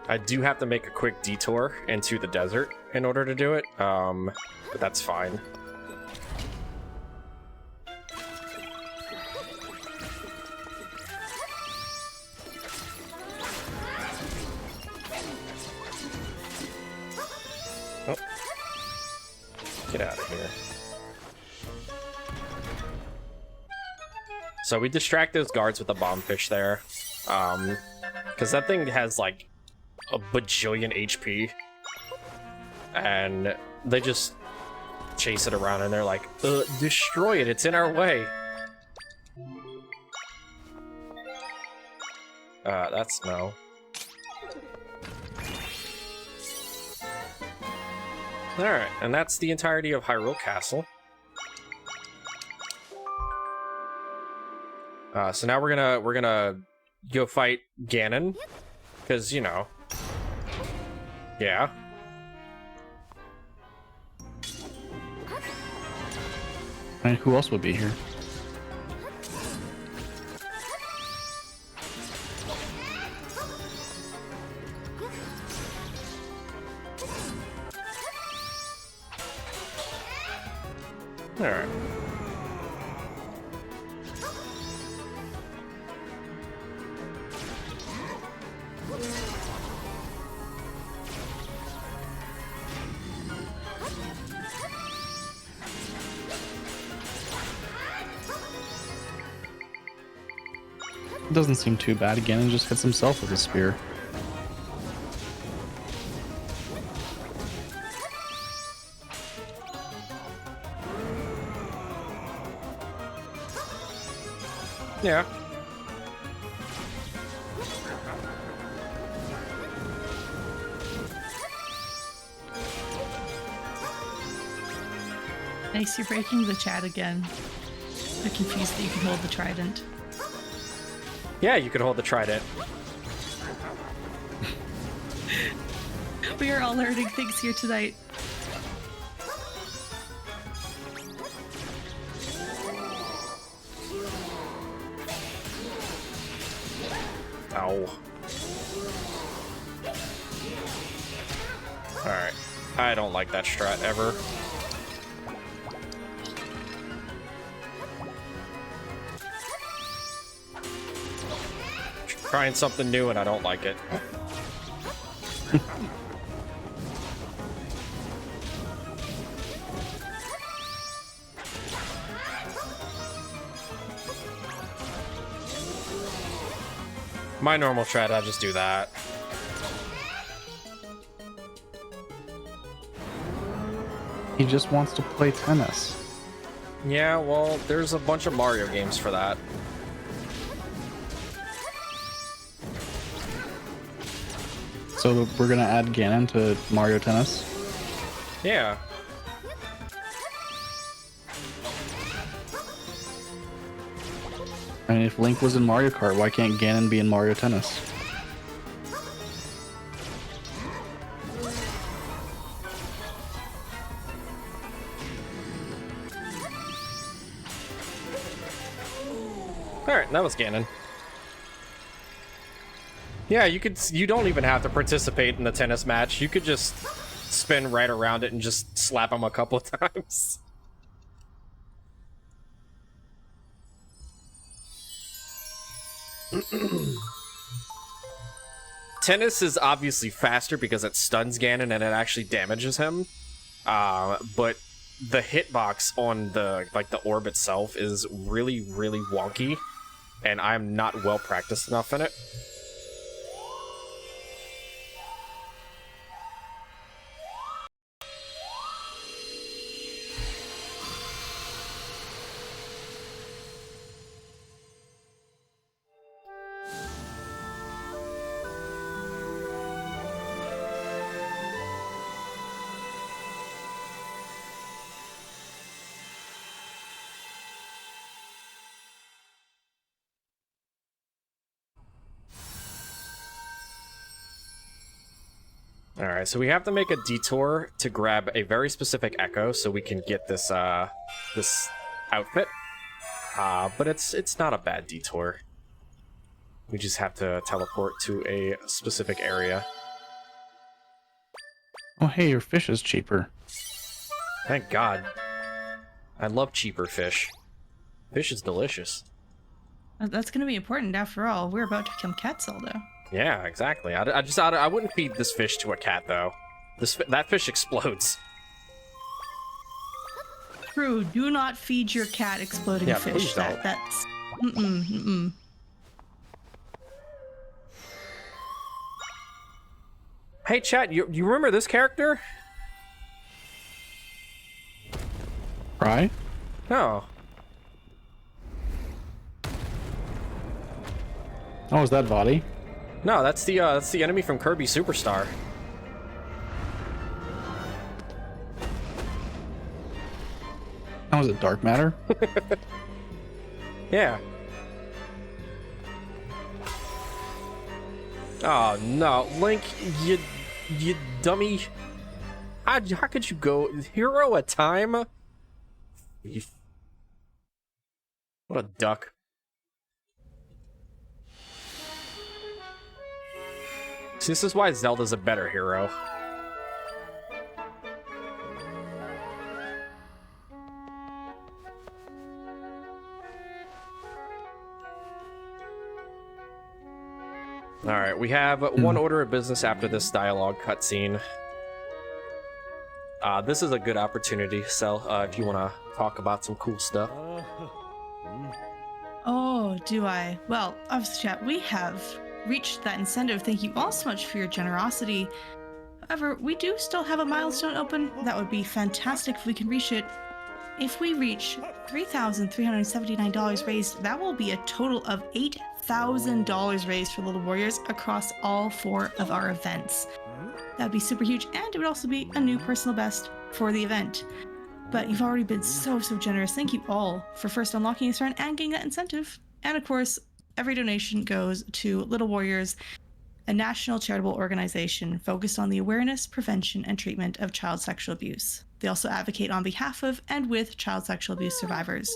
I do have to make a quick detour into the desert in order to do it, but that's fine. Oh. Get out of here. So we distract those guards with the bomb fish there. Because that thing has like a bajillion HP. And they just chase it around and they're like, destroy it, it's in our way. That's no. Alright, and that's the entirety of Hyrule Castle. So now we're gonna go fight Ganon, because you know, yeah. And who else would be here? All right. It doesn't seem too bad. Again, and just hits himself with a spear. Yeah. Nice, you're breaking the chat again. They're confused that you can hold the trident. Yeah, you could hold the trident. We are all learning things here tonight. Ow. Alright. I don't like that strat ever. Trying something new and I don't like it. My normal strat, I just do that. He just wants to play tennis. Yeah, well, there's a bunch of Mario games for that. So we're gonna add Ganon to Mario Tennis? Yeah. I mean, if Link was in Mario Kart, why can't Ganon be in Mario Tennis? Alright, that was Ganon. Yeah, you don't even have to participate in the tennis match. You could just spin right around it and just slap him a couple of times. Tennis is obviously faster because it stuns Ganon and it actually damages him. But the hitbox on the orb itself is really, really wonky, and I'm not well practiced enough in it. Alright, so we have to make a detour to grab a very specific echo so we can get this this outfit. But it's not a bad detour. We just have to teleport to a specific area. Oh, hey, your fish is cheaper. Thank God. I love cheaper fish. Fish is delicious. That's going to be important after all. We're about to become cat Zelda. Yeah, exactly. I wouldn't feed this fish to a cat though. That fish explodes. True. Do not feed your cat exploding Yeah, fish. please don't. That's. Mm-mm. Hey, chat, you remember this character? Right? No. Oh, is that Vadi? No, that's the enemy from Kirby Superstar. Oh, is it Dark Matter? Yeah. Oh no, Link, you dummy! How could you go hero a time? What a duck! See, this is why Zelda's a better hero. Alright, we have one order of business after this dialogue cutscene. This is a good opportunity, Cell, if you want to talk about some cool stuff. Oh, do I? Well, obviously, chat, we have reached that incentive. Thank you all so much for your generosity. However, we do still have a milestone open. That would be fantastic if we can reach it. If we reach $3,379 raised, that will be a total of $8,000 raised for Little Warriors across all 4 of our events. That would be super huge, and it would also be a new personal best for the event. But you've already been so generous. Thank you all for first unlocking this run and getting that incentive. And of course, every donation goes to Little Warriors, a national charitable organization focused on the awareness, prevention, and treatment of child sexual abuse. They also advocate on behalf of and with child sexual abuse survivors.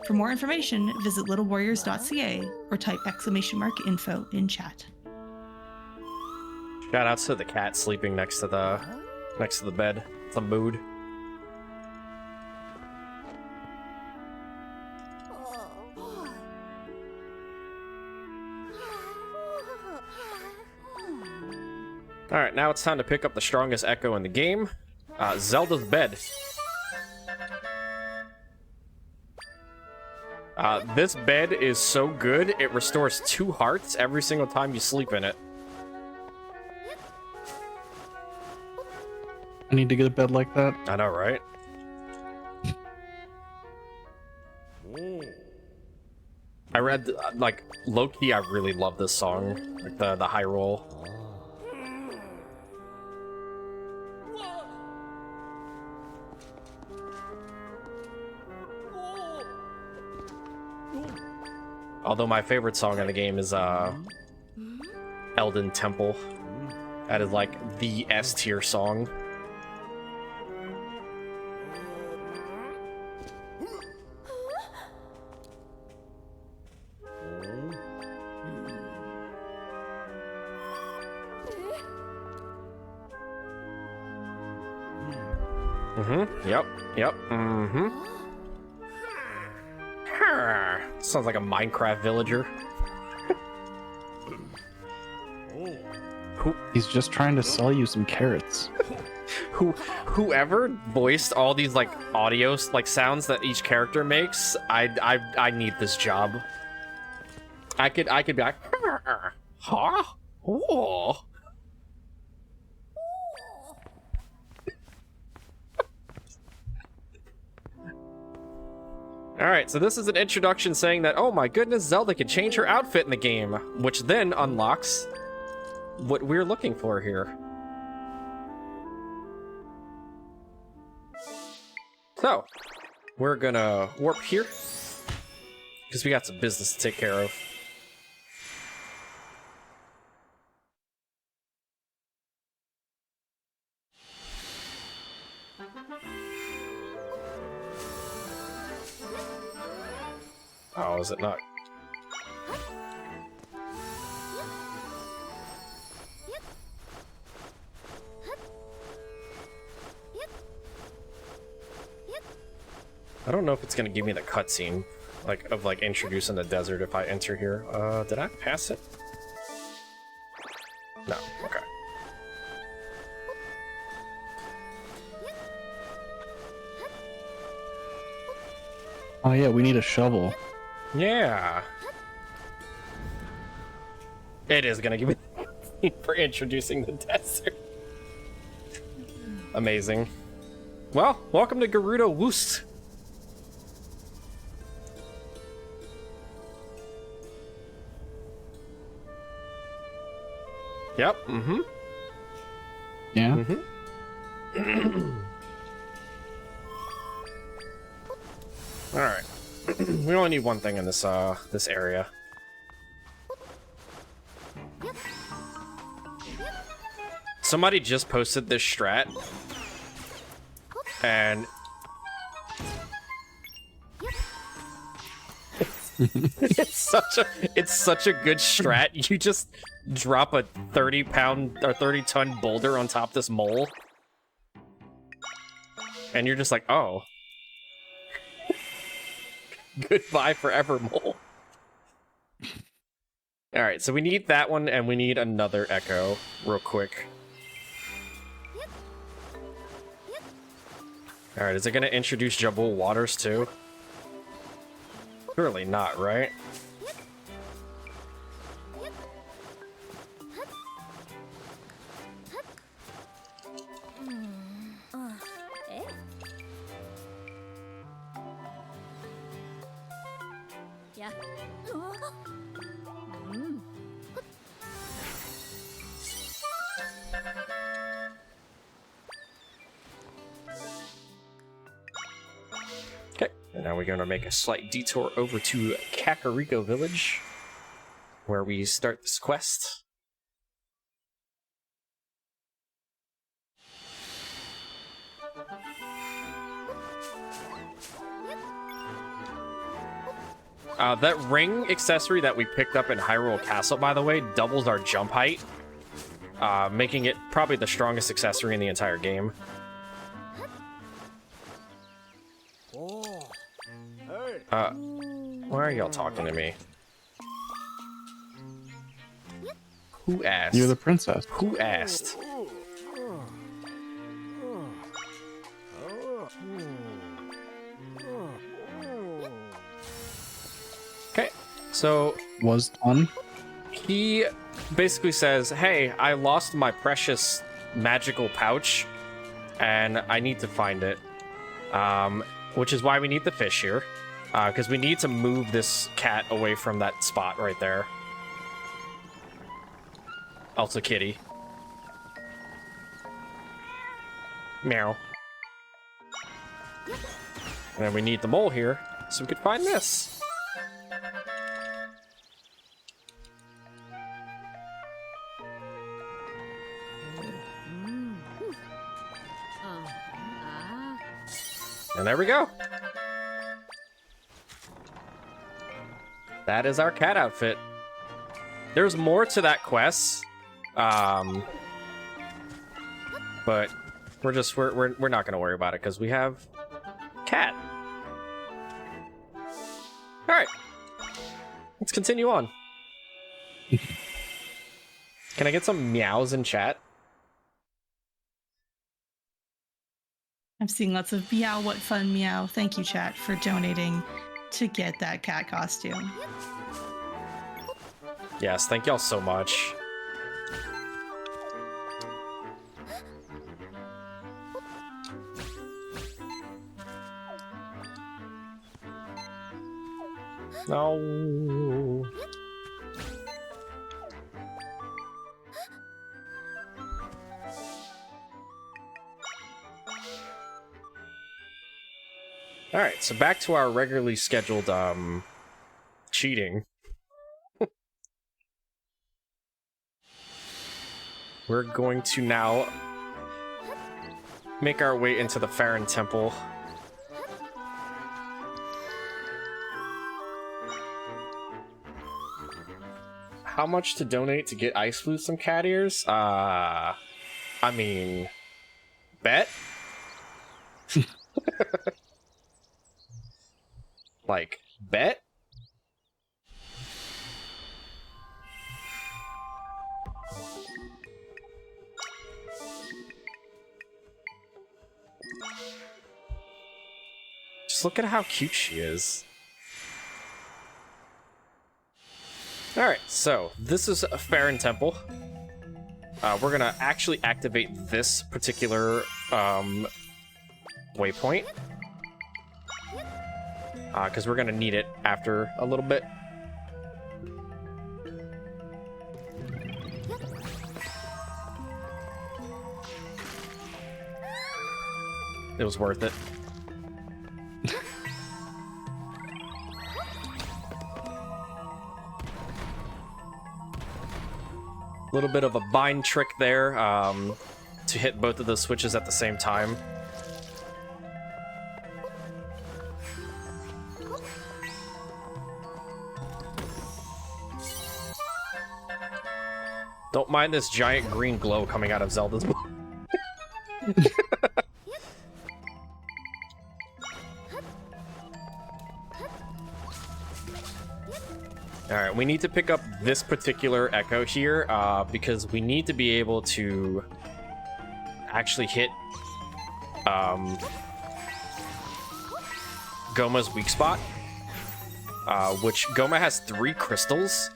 For more information, visit littlewarriors.ca or type !info in chat. Shout outs to the cat sleeping next to the bed. It's a mood. Alright, now it's time to pick up the strongest echo in the game, Zelda's bed. This bed is so good, it restores 2 hearts every single time you sleep in it. I need to get a bed like that. I know, right? I read, like, low-key, I really love this song. Like, the high roll. Although my favorite song in the game is, Elden Temple. That is, like, the S-tier song. Yep. Sounds like a Minecraft villager. He's just trying to sell you some carrots. Whoever voiced all these like audio like sounds that each character makes, I need this job. I could be like, huh? Whoa. Alright, so this is an introduction saying that, oh my goodness, Zelda can change her outfit in the game, which then unlocks what we're looking for here. So, we're gonna warp here, because we got some business to take care of. Oh, is it not? I don't know if it's gonna give me the cutscene, of introducing the desert if I enter here. Did I pass it? No. Okay. Oh yeah, we need a shovel. Yeah. It is gonna give me for introducing the desert. Amazing. Well, welcome to Gerudo Woost. Yep. Mm-hmm. Yeah. Mm-hmm. All right. We only need one thing in this this area. Somebody just posted this strat, and it's such a good strat. You just drop a 30-pound or 30-ton boulder on top of this mole, and you're just like, oh, goodbye forever, mole. All right, so we need that one, and we need another echo real quick. All right, is it gonna introduce Jabul Waters too? Surely not, right? Okay, and now we're going to make a slight detour over to Kakariko Village, where we start this quest. That ring accessory that we picked up in Hyrule Castle, by the way, doubles our jump height, making it probably the strongest accessory in the entire game. Why are y'all talking to me? Who asked? You're the princess. Who asked? Okay, so Was done. he basically says, hey, I lost my precious magical pouch, and I need to find it. Which is why we need the fish here. Because we need to move this cat away from that spot right there. Also kitty. Meow. And then we need the mole here, so we could find this. And there we go. That is our cat outfit. There's more to that quest, but we're not gonna worry about it because we have cat. All right, let's continue on. Can I get some meows in chat? I'm seeing lots of meow, what fun meow. Thank you, chat, for donating to get that cat costume. Yes, thank y'all so much. No. All right, so back to our regularly scheduled cheating. We're going to now make our way into the Farron Temple. How much to donate to get Iceblue some cat ears? I mean, bet? Like, bet? Just look at how cute she is. Alright, so this is Farron Temple. We're gonna actually activate this particular waypoint. Because we're gonna need it after a little bit. It was worth it. A little bit of a bind trick there to hit both of those switches at the same time. Don't mind this giant green glow coming out of Zelda's mouth. Alright, we need to pick up this particular echo here, because we need to be able to actually hit Goma's weak spot, which Goma has 3 crystals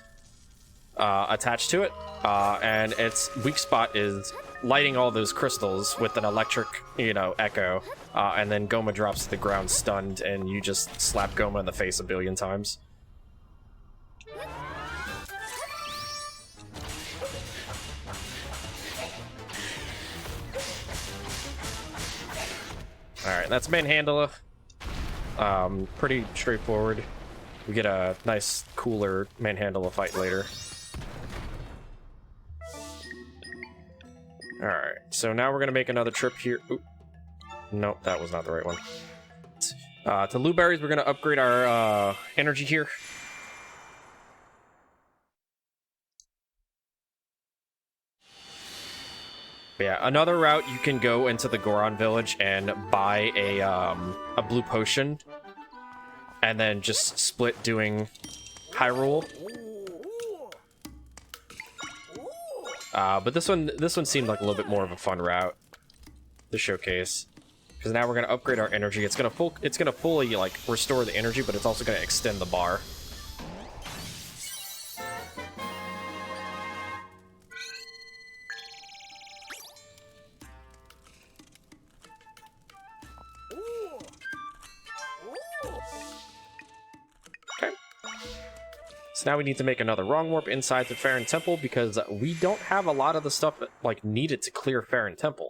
attached to it, and its weak spot is lighting all those crystals with an electric, echo, and then Goma drops to the ground stunned, and you just slap Goma in the face a billion times. Alright, that's Manhandla. Pretty straightforward. We get a nice, cooler Manhandla fight later. Alright, so now we're gonna make another trip here. Oop. Nope, that was not the right one. To Blueberries, we're gonna upgrade our energy here. Yeah, another route, you can go into the Goron village and buy a blue potion, and then just split doing Hyrule. But this one seemed like a little bit more of a fun route to showcase, because now we're gonna upgrade our energy. It's gonna fully like restore the energy, but it's also gonna extend the bar. Now we need to make another wrong warp inside the Farron Temple, because we don't have a lot of the stuff like needed to clear Farron Temple.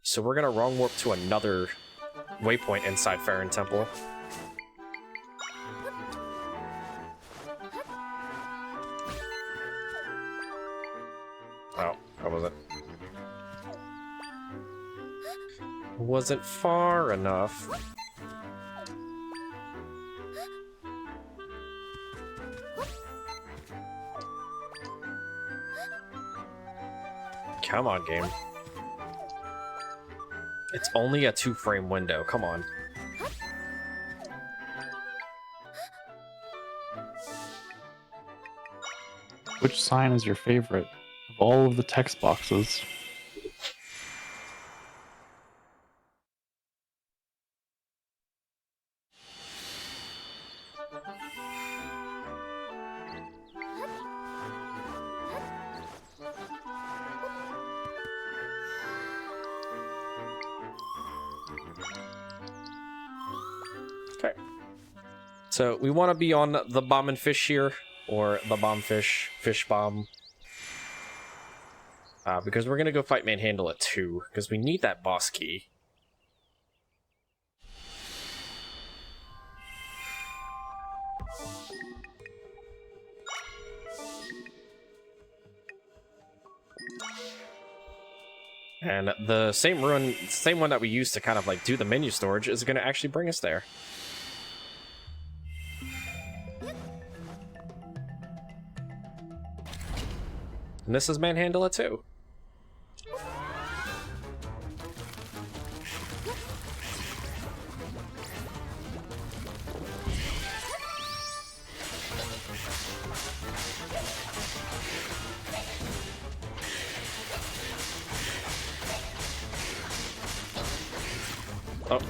So we're gonna wrong warp to another waypoint inside Farron Temple. Oh, that wasn't. Wasn't far enough. Come on, game. It's only a 2-frame window. Come on. Which sign is your favorite of all of the text boxes? So we want to be on the bomb and fish here, or the bomb fish, fish bomb. Because we're going to go fight Manhandla 2, because we need that boss key. And the same one that we used to kind of like do the menu storage is going to actually bring us there. And this is Manhandla 2. Oh.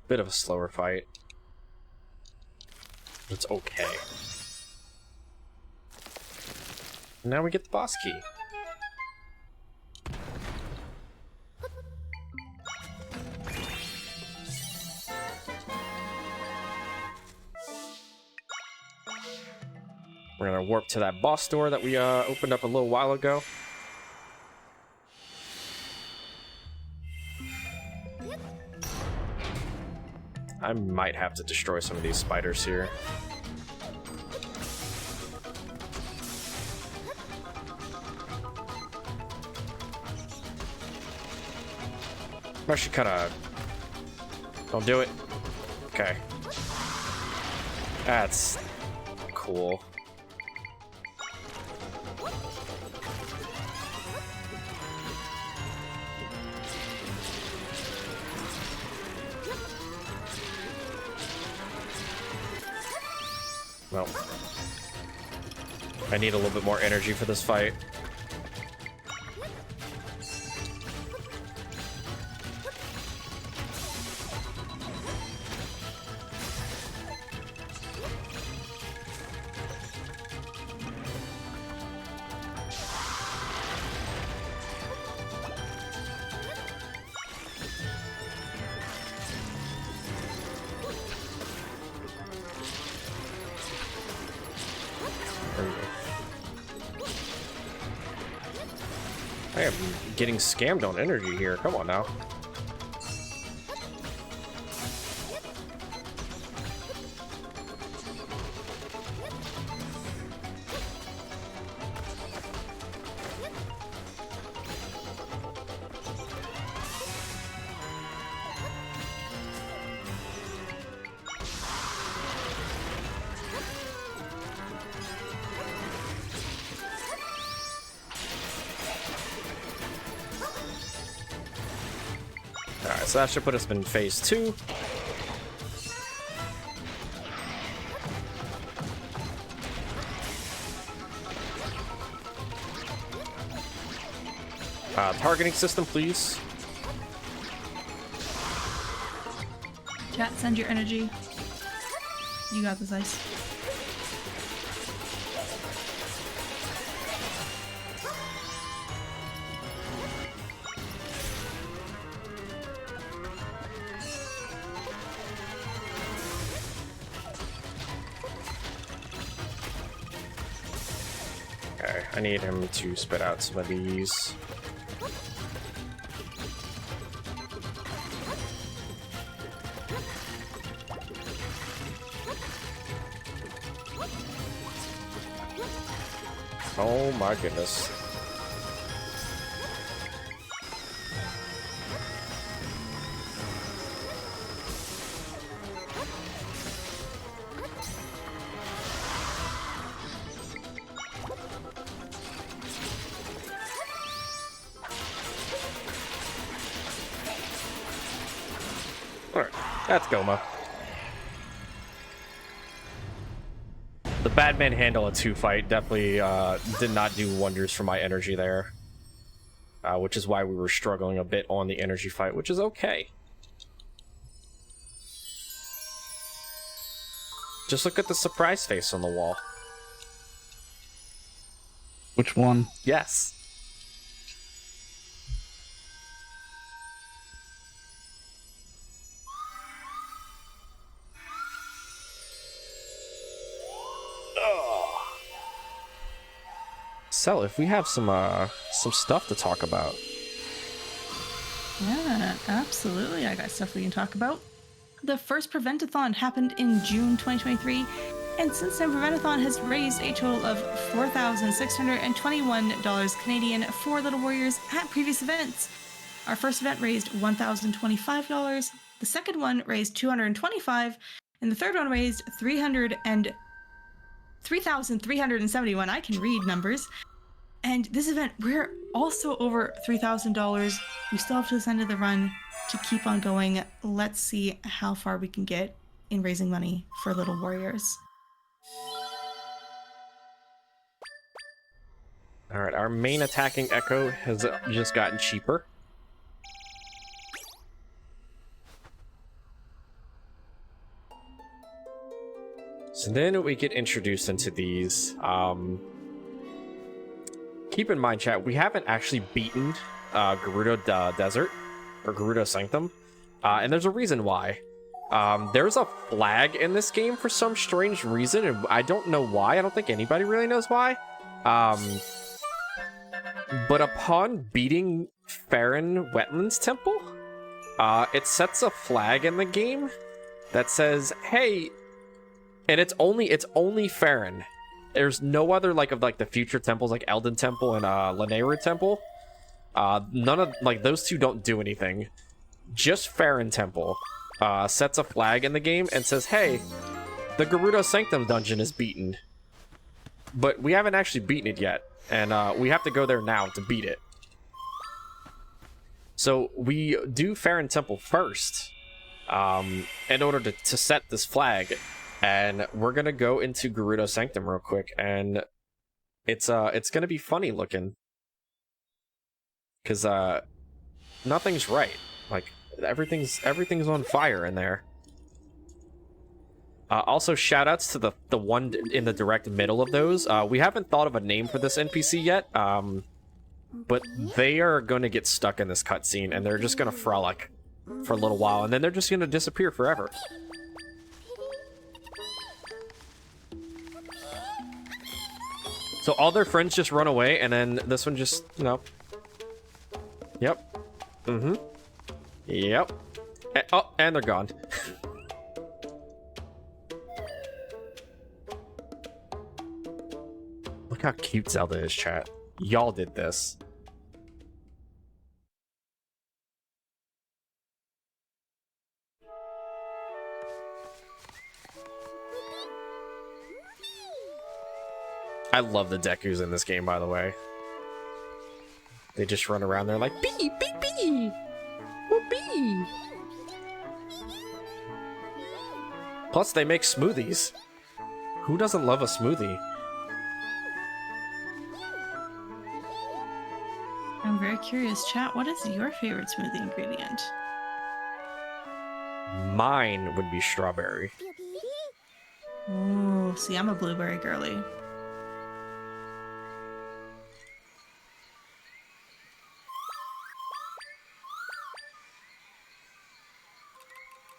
Bit of a slower fight. It's okay. Now we get the boss key. We're gonna warp to that boss door that we opened up a little while ago. I might have to destroy some of these spiders here. I should kind of... Don't do it. Okay. That's cool. Well, I need a little bit more energy for this fight. I am getting scammed on energy here. Come on now. Alright, so that should put us in phase 2. Targeting system, please. Chat, send your energy. You got this, Ice. Okay, I need him to spit out some of these. Oh my goodness. Alright, that's Goma. The bad man handle a 2 fight definitely did not do wonders for my energy there. Which is why we were struggling a bit on the energy fight, which is okay. Just look at the surprise face on the wall. Which one? Yes. So, if we have some stuff to talk about. Yeah, absolutely. I got stuff we can talk about. The first Prevent-A-Thon happened in June 2023, and since then, Prevent-A-Thon has raised a total of $4,621 Canadian for Little Warriors at previous events. Our first event raised $1,025, the second one raised $225, and the third one raised $3,371. I can read numbers. And this event, we're also over $3,000. We still have to this end of the run to keep on going. Let's see how far we can get in raising money for Little Warriors. All right, our main attacking Echo has just gotten cheaper. So then we get introduced into these. Keep in mind, chat, we haven't actually beaten Gerudo Desert or Gerudo Sanctum, and there's a reason why. There's a flag in this game for some strange reason, and I don't know why. I don't think anybody really knows why. But upon beating Farron Wetlands Temple, it sets a flag in the game that says, "Hey," and it's only Farron. There's no other like the future temples like Elden Temple and Lanayru Temple. None of those two don't do anything. Just Farron Temple sets a flag in the game and says, "Hey, the Gerudo Sanctum dungeon is beaten," but we haven't actually beaten it yet, and we have to go there now to beat it. So we do Farron Temple first, in order to set this flag. And we're gonna go into Gerudo Sanctum real quick, and it's gonna be funny looking, cause nothing's right. Like everything's on fire in there. Also, shoutouts to the one in the direct middle of those. We haven't thought of a name for this NPC yet, but they are gonna get stuck in this cutscene, and they're just gonna frolic for a little while, and then they're just gonna disappear forever. So all their friends just run away, and then this one just, you know. Yep. Mm-hmm. Yep. And they're gone. Look how cute Zelda is, chat. Y'all did this. I love the Dekus in this game, by the way. They just run around there like, bee, bee, bee! Whoopee! Plus, they make smoothies. Who doesn't love a smoothie? I'm very curious, chat, what is your favorite smoothie ingredient? Mine would be strawberry. Ooh, see, I'm a blueberry girly.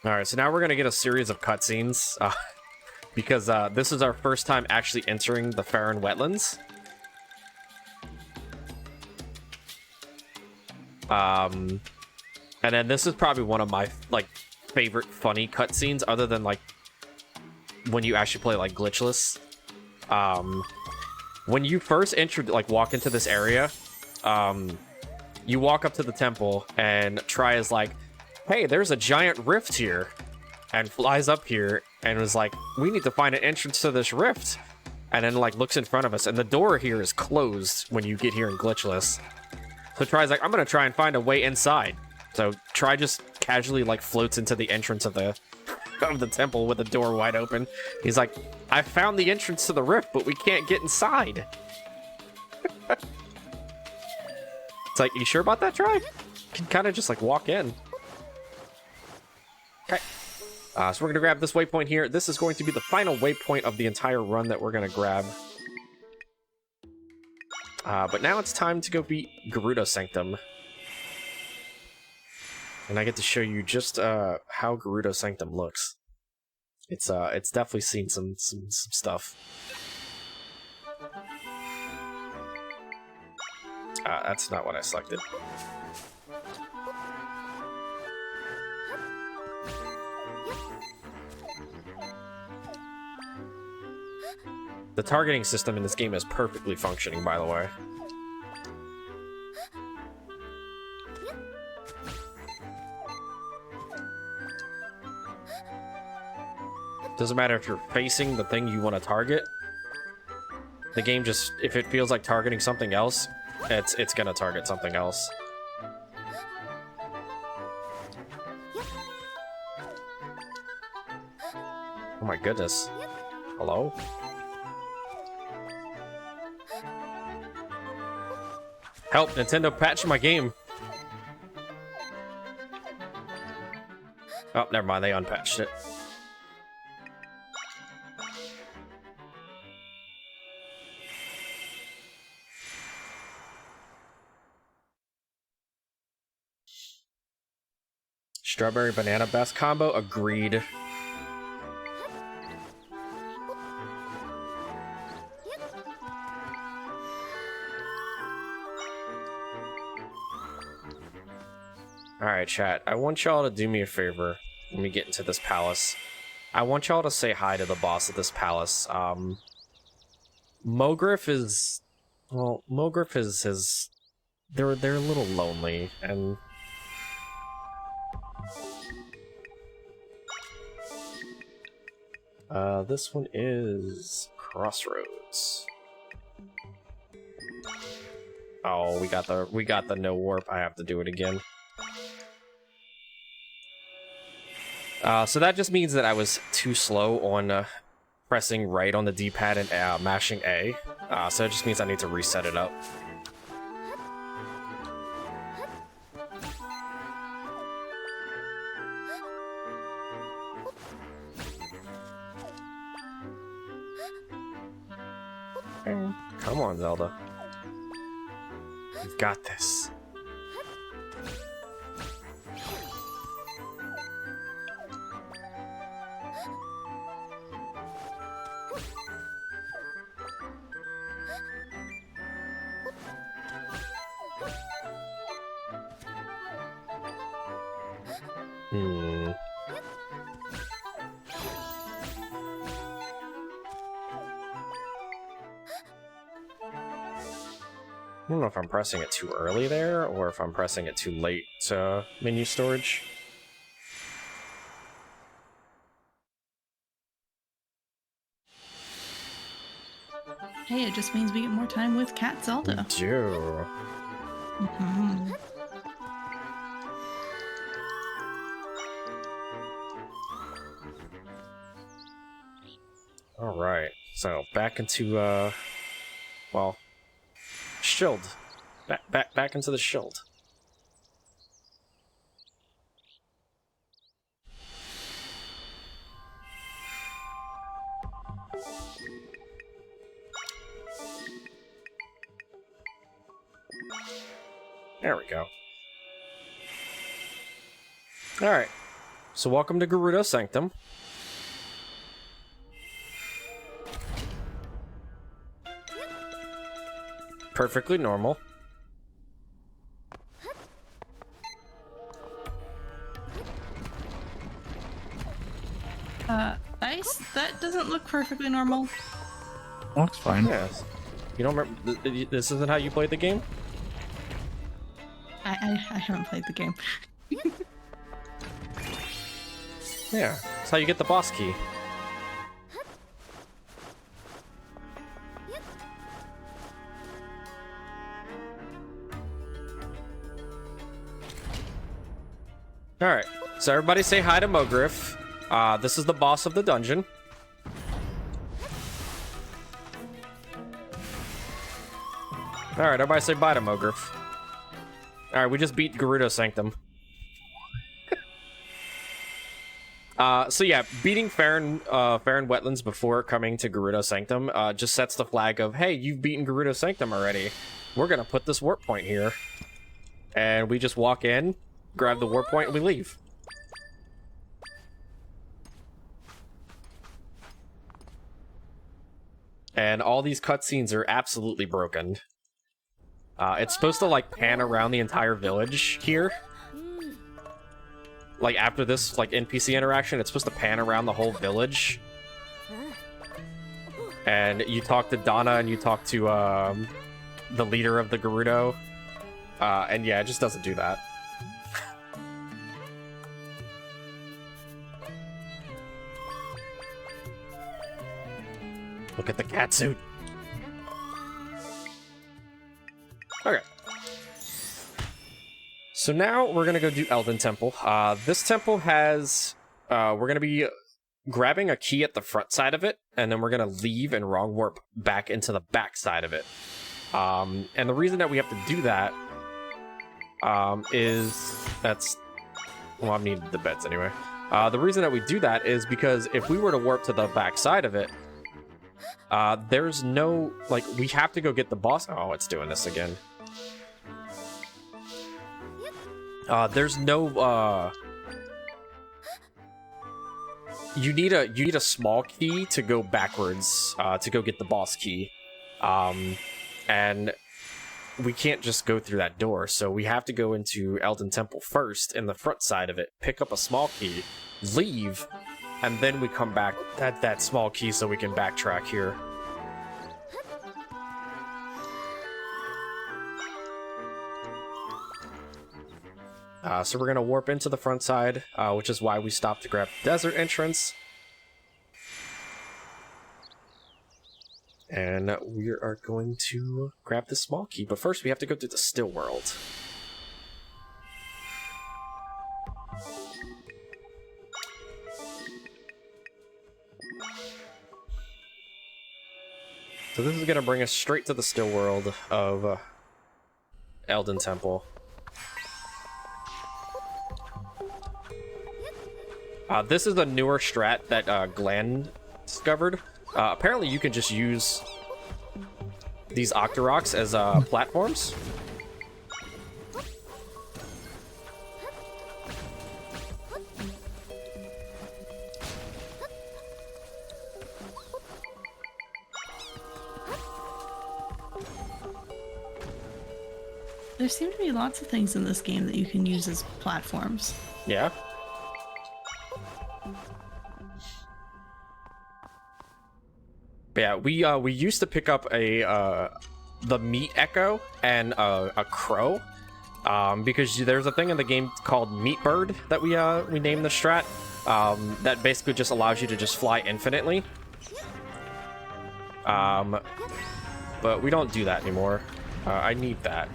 Alright, so now we're gonna get a series of cutscenes, because this is our first time actually entering the Farron Wetlands. And then this is probably one of my, favorite funny cutscenes, other than, when you actually play, glitchless. When you first walk into this area, you walk up to the temple, and Tri is like, "Hey, there's a giant rift here," and flies up here and was like, "We need to find an entrance to this rift," and then looks in front of us, and the door here is closed when you get here in glitchless. So Tri's like, "I'm gonna try and find a way inside." So Tri just casually floats into the entrance of the temple with the door wide open. He's like, "I found the entrance to the rift, but we can't get inside." It's like, "You sure about that, Tri? You can kind of just walk in." Okay, so we're going to grab this waypoint here. This is going to be the final waypoint of the entire run that we're going to grab. But now it's time to go beat Gerudo Sanctum. And I get to show you just how Gerudo Sanctum looks. It's definitely seen some stuff. That's not what I selected. The targeting system in this game is perfectly functioning, by the way. Doesn't matter if you're facing the thing you want to target. The game just, if it feels like targeting something else, it's gonna target something else. Oh my goodness. Hello? Help, Nintendo, patch my game. Oh, never mind, they unpatched it. Strawberry banana best combo, agreed. Alright, chat. I want y'all to do me a favor. Let me get into this palace. I want y'all to say hi to the boss of this palace. Mogriff is... Well, Mogriff is... They're a little lonely, and... this one is... Crossroads. Oh, we got the no warp. I have to do it again. So that just means that I was too slow on pressing right on the D-pad and mashing A. So it just means I need to reset it up. Come on, Zelda. You've got this. I don't know if I'm pressing it too early there, or if I'm pressing it too late to menu storage. Hey, it just means we get more time with Cat Zelda. We do. Mm-hmm. Alright, so back into, well, shield. Back into the shield. There we go. Alright, so welcome to Gerudo Sanctum. Perfectly normal. Ice? That doesn't look perfectly normal. Looks fine. Yes. You don't remember? This isn't how you played the game? I haven't played the game. Yeah, that's how you get the boss key. Alright, so everybody say hi to Mogriff. This is the boss of the dungeon. Alright, everybody say bye to Mogriff. Alright, we just beat Gerudo Sanctum. So yeah, beating Farron Wetlands before coming to Gerudo Sanctum just sets the flag of, hey, you've beaten Gerudo Sanctum already. We're gonna put this warp point here. And we just walk in, grab the warp point, and we leave. And all these cutscenes are absolutely broken. It's supposed to, like, pan around the entire village here. Like, after this, like, NPC interaction, it's supposed to pan around the whole village. And you talk to Donna, and you talk to, the leader of the Gerudo. And yeah, it just doesn't do that. Look at the catsuit. Okay. So now we're gonna go do Elden Temple. This temple has... we're gonna be grabbing a key at the front side of it, and then we're going to leave and wrong warp back into the back side of it. And the reason that we have to do that well, I need the beds anyway. The reason that we do that is because if we were to warp to the back side of it, there's no, like, we have to go get the boss. Oh, it's doing this again. There's no, you need a small key to go backwards, to go get the boss key. And we can't just go through that door, so we have to go into Elden Temple first, in the front side of it, pick up a small key, leave, and then we come back at that small key so we can backtrack here. So we're going to warp into the front side, which is why we stopped to grab the desert entrance. And we are going to grab the small key, but first we have to go through the still world. So this is going to bring us straight to the still world of Elden Temple. This is a newer strat that Glenn discovered. Apparently you can just use these Octoroks as platforms. There seem to be lots of things in this game that you can use as platforms. Yeah. Yeah, we used to pick up the meat echo and a crow, because there's a thing in the game called Meat Bird that we named the strat, that basically just allows you to just fly infinitely. But we don't do that anymore. I need that.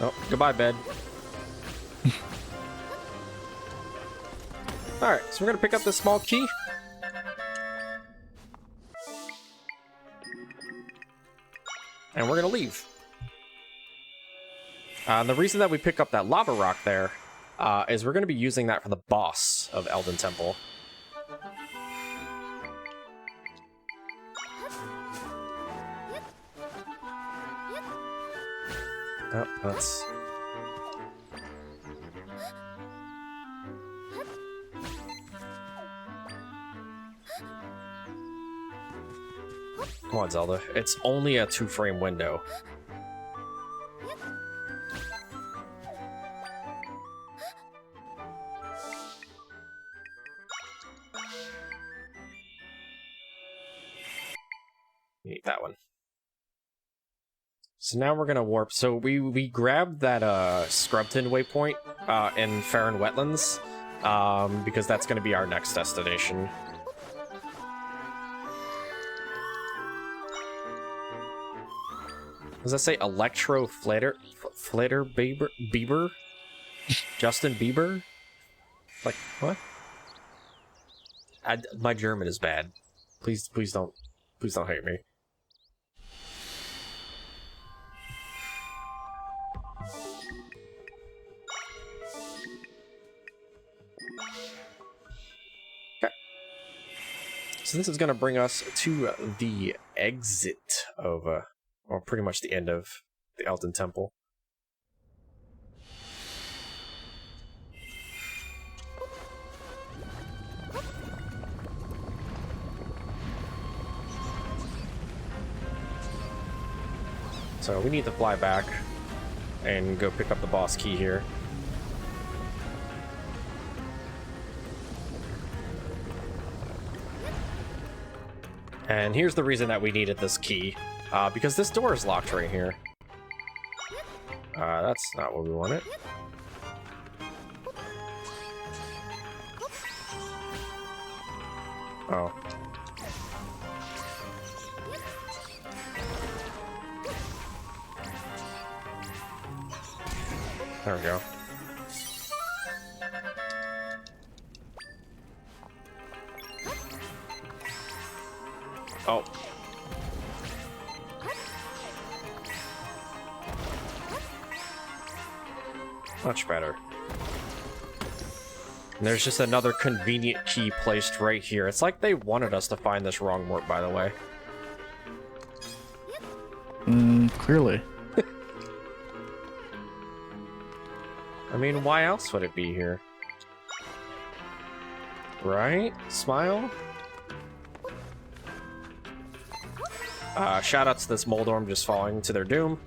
Oh, goodbye, bed. Alright, so we're gonna pick up this small key. And we're gonna leave. And the reason that we pick up that lava rock there is we're gonna be using that for the boss of Elden Temple. Oh, that's... Come on, Zelda. It's only a 2-frame window. Need that one. So now we're gonna warp. So we grabbed that Scrubton waypoint in Farron Wetlands, because that's gonna be our next destination. Does that say Electro Flatter Bieber? Justin Bieber? Like what? My German is bad. Please don't hate me. So this is going to bring us to the exit of, or pretty much the end of the Elden Temple. So we need to fly back and go pick up the boss key here. And here's the reason that we needed this key, because this door is locked right here. That's not what we wanted. Oh. There we go. Oh. Much better. And there's just another convenient key placed right here. It's like they wanted us to find this wrong warp, by the way. Clearly. I mean, why else would it be here? Right? Smile? Shout out to this Moldorm just falling to their doom.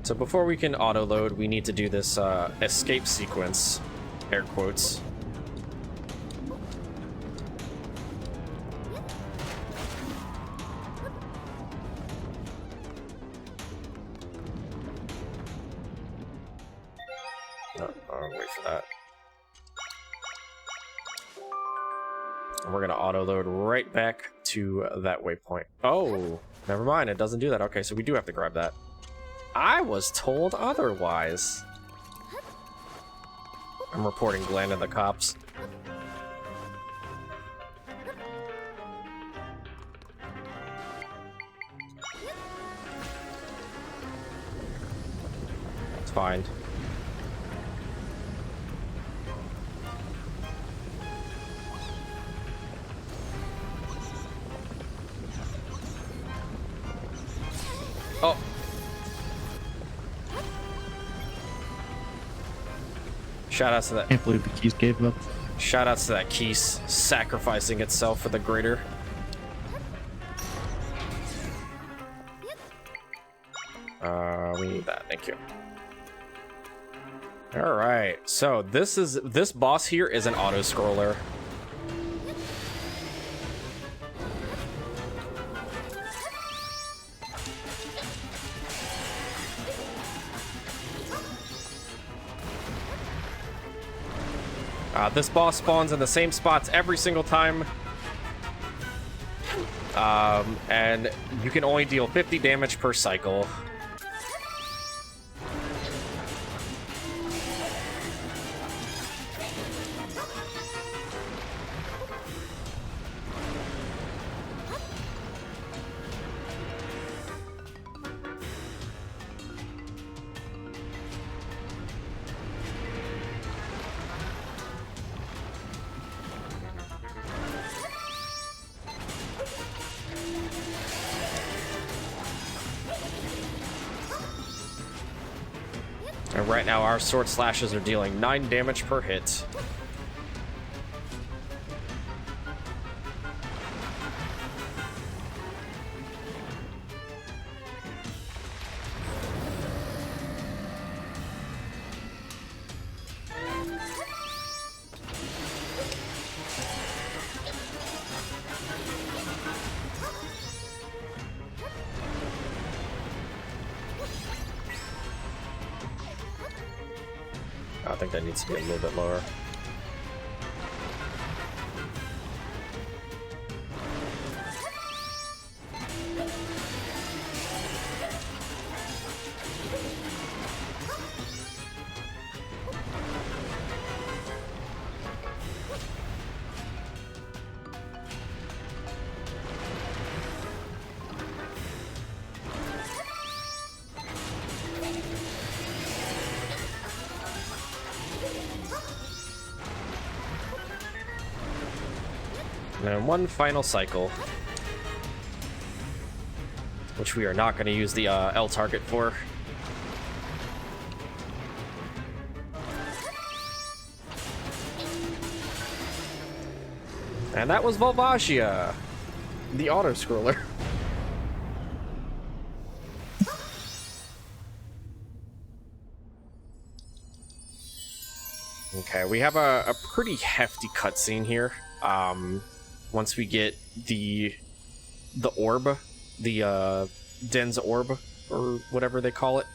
So before we can auto-load, we need to do this escape sequence, air quotes. I'll wait for that. And we're gonna auto-load right back to that waypoint. Oh, never mind, it doesn't do that. Okay, so we do have to grab that. I was told otherwise. I'm reporting Glenn to the cops. It's fine. Oh. Shoutouts to that. Can't believe the keys gave up. Shoutouts to that Keys sacrificing itself for the greater. We need that. Thank you. All right. So this boss here is an auto scroller. This boss spawns in the same spots every single time. And you can only deal 50 damage per cycle. And right now our sword slashes are dealing 9 damage per hit. I think that needs to be a little bit lower. And then one final cycle, which we are not going to use the L target for. And that was Volvagia, the auto scroller. Okay, we have a pretty hefty cutscene here. Once we get the orb, the Den's orb or whatever they call it.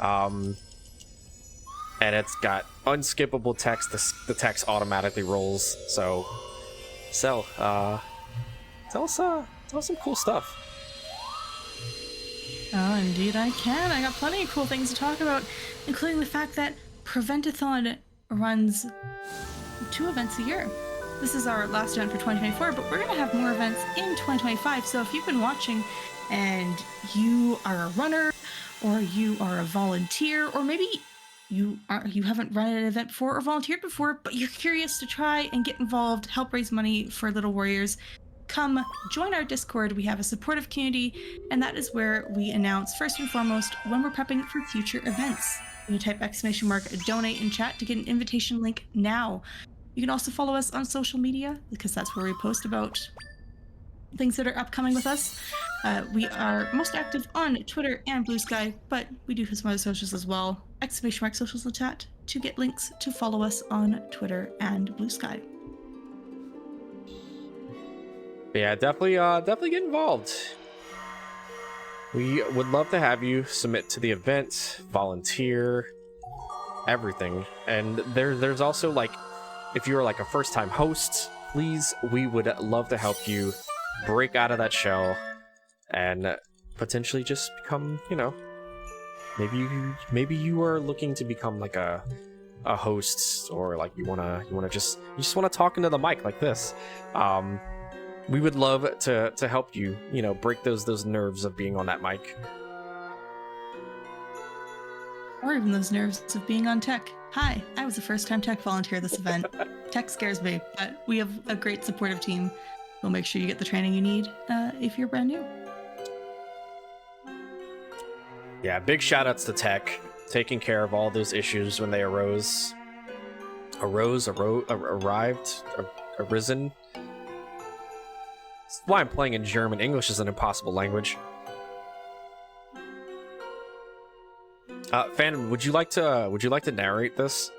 And it's got unskippable text. The text automatically rolls. So, Cell, tell us some cool stuff. Oh, indeed I can. I got plenty of cool things to talk about, including the fact that Prevent-A-Thon runs 2 events a year. This is our last event for 2024, but we're going to have more events in 2025. So if you've been watching and you are a runner, or you are a volunteer, or maybe you haven't run an event before or volunteered before, but you're curious to try and get involved, help raise money for Little Warriors, come join our Discord. We have a supportive community, and that is where we announce first and foremost when we're prepping for future events. You type !donate in chat to get an invitation link now. You can also follow us on social media, because that's where we post about things that are upcoming with us. We are most active on Twitter and Blue Sky, but we do have some other socials as well. !socials in chat to get links to follow us on Twitter and Blue Sky. Yeah, definitely get involved. We would love to have you submit to the event, volunteer, everything. And there's also, like, if you're like a first-time host, please, we would love to help you break out of that shell and potentially just become, you know, maybe you are looking to become like a host, or like you just want to talk into the mic like this. We would love to help you, you know, break those nerves of being on that mic. Or even those nerves of being on tech. Hi, I was a first-time tech volunteer at this event. Tech scares me, but we have a great supportive team. We'll make sure you get the training you need if you're brand new. Yeah, big shout-outs to tech, taking care of all those issues when they arisen. That's why I'm playing in German. English is an impossible language. Phantom, would you like to narrate this?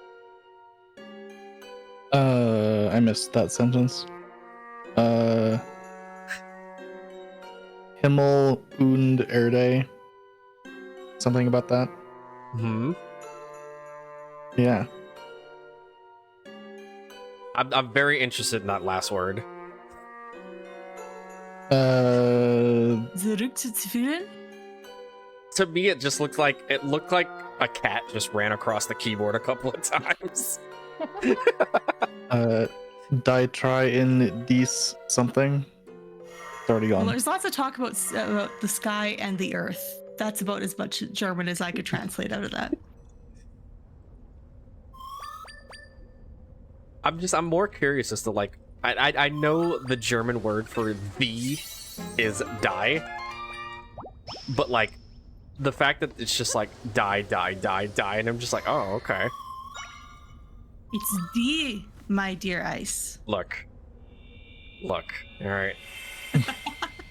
I missed that sentence. Himmel und Erde. Something about that. Hmm. Yeah. I'm very interested in that last word. Zurückzuführen? To me, it looked like a cat just ran across the keyboard a couple of times. Die try in dies something. It's already gone. Well, there's lots of talk about the sky and the earth. That's about as much German as I could translate out of that. I'm more curious as to, like, I know the German word for "the" is "die," but like the fact that it's just like die, and I'm just like, oh, okay. It's die, my dear Ice. Look, all right.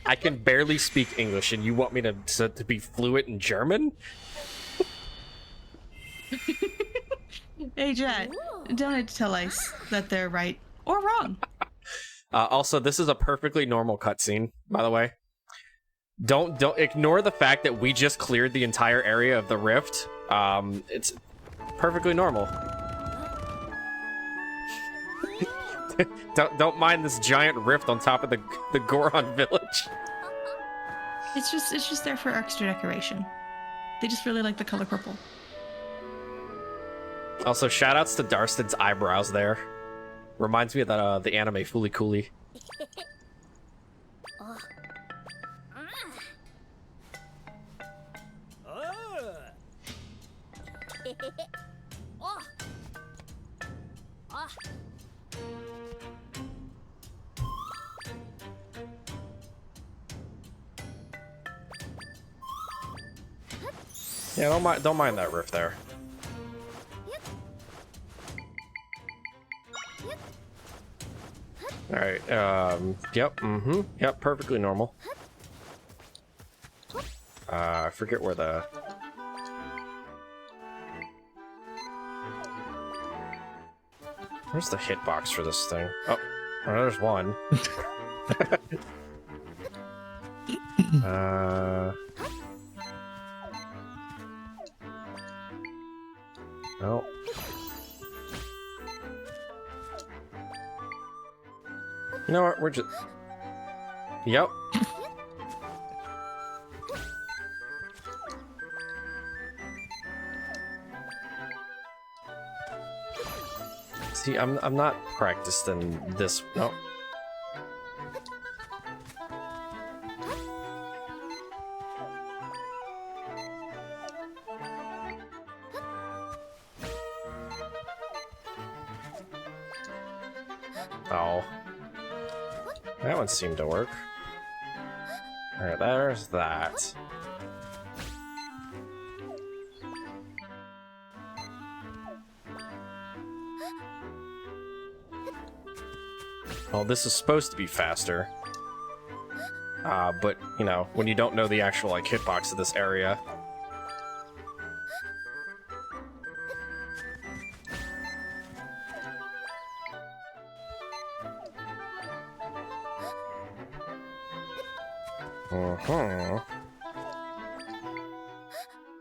I can barely speak English, and you want me to be fluent in German? Hey, Jet, don't need to tell Ice that they're right or wrong. Also, this is a perfectly normal cutscene, by the way. Don't ignore the fact that we just cleared the entire area of the rift. It's perfectly normal. don't mind this giant rift on top of the Goron village. It's just there for extra decoration. They just really like the color purple. Also, shoutouts to Darsted's eyebrows there. Reminds me of that the anime Fooly Cooly. Yeah, don't mind that rift there. Alright, yep, perfectly normal. I forget where the... Where's the hitbox for this thing? Oh, there's one. Oh. You know what? We're just. Yep. See, I'm not practiced in this. No. Oh. That one seemed to work. Alright, there's that. Well, this is supposed to be faster. But, you know, when you don't know the actual, like, hitbox of this area.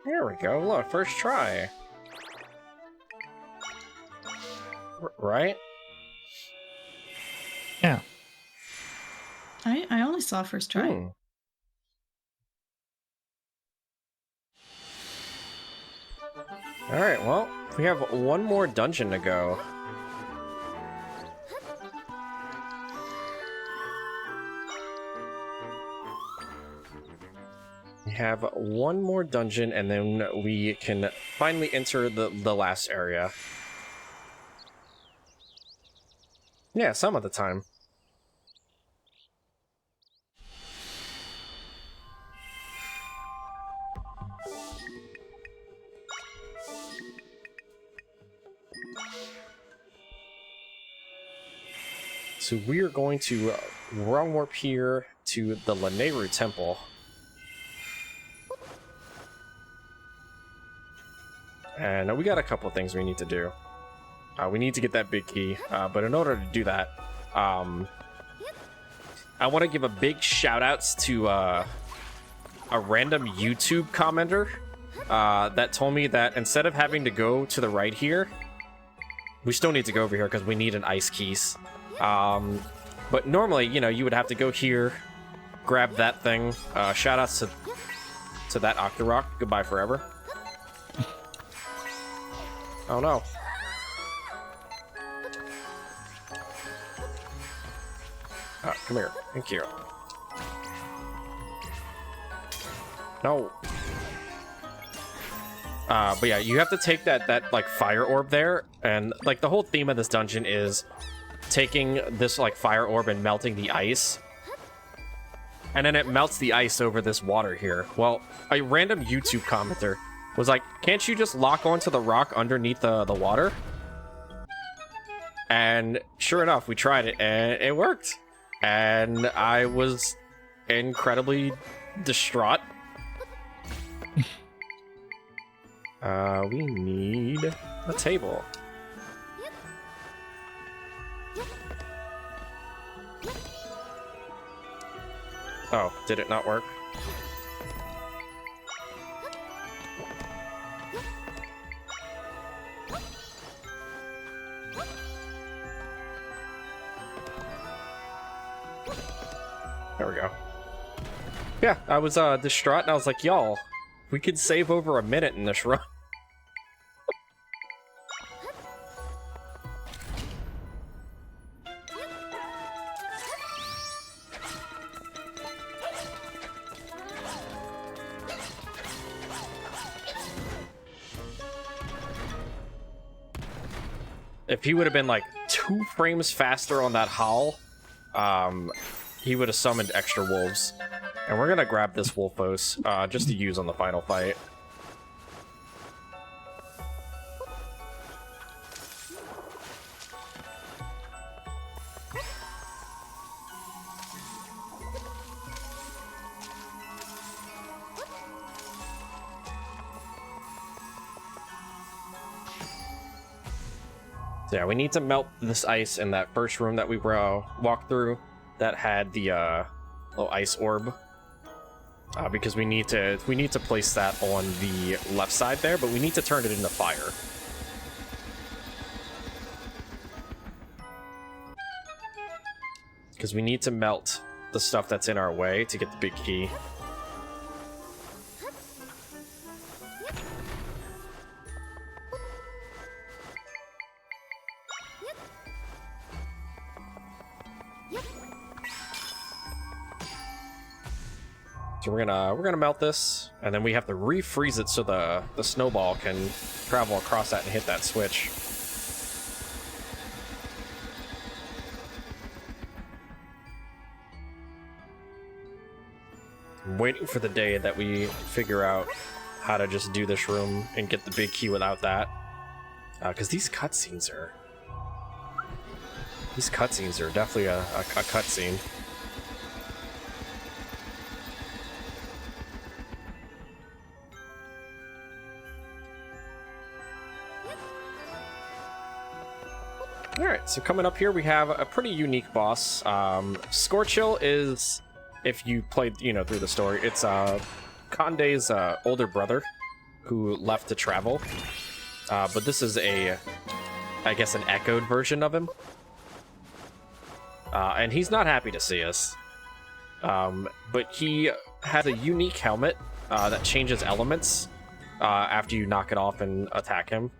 There we go, look, first try. Right? Yeah. I only saw first try. Alright, well, we have one more dungeon to go. We have one more dungeon, and then we can finally enter the last area. Yeah, some of the time. So we are going to run warp here to the Lanayru Temple. And we got a couple of things we need to do. We need to get that big key, but in order to do that, I want to give a big shout outs to a random YouTube commenter that told me that instead of having to go to the right here, we still need to go over here because we need an ice keys. But normally, you know, you would have to go here, grab that thing. Shout outs to that Octorock. Goodbye forever. Oh no. Come here. Thank you. No. But yeah, you have to take that like fire orb there, and like the whole theme of this dungeon is taking this like fire orb and melting the ice, and then it melts the ice over this water here. Well, a random YouTube commenter was like, can't you just lock onto the rock underneath the water? And sure enough, we tried it and it worked. And I was incredibly distraught. We need a table. Oh, did it not work? There we go. Yeah, I was distraught and I was like, y'all, we could save over a minute in this run. If he would have been like 2 frames faster on that howl, he would have summoned extra wolves. And we're gonna grab this Wolfos, just to use on the final fight. So yeah, we need to melt this ice in that first room that we walked through that had the little ice orb. because we need to place that on the left side there, but we need to turn it into fire. Because we need to melt the stuff that's in our way to get the big key. So we're gonna melt this, and then we have to refreeze it so the snowball can travel across that and hit that switch. I'm waiting for the day that we figure out how to just do this room and get the big key without that, because these cutscenes are definitely a cutscene. Alright, so coming up here we have a pretty unique boss. Scorchill is, if you played, through the story, it's Conde's older brother who left to travel. But this is I guess an echoed version of him. And he's not happy to see us. But he has a unique helmet that changes elements after you knock it off and attack him.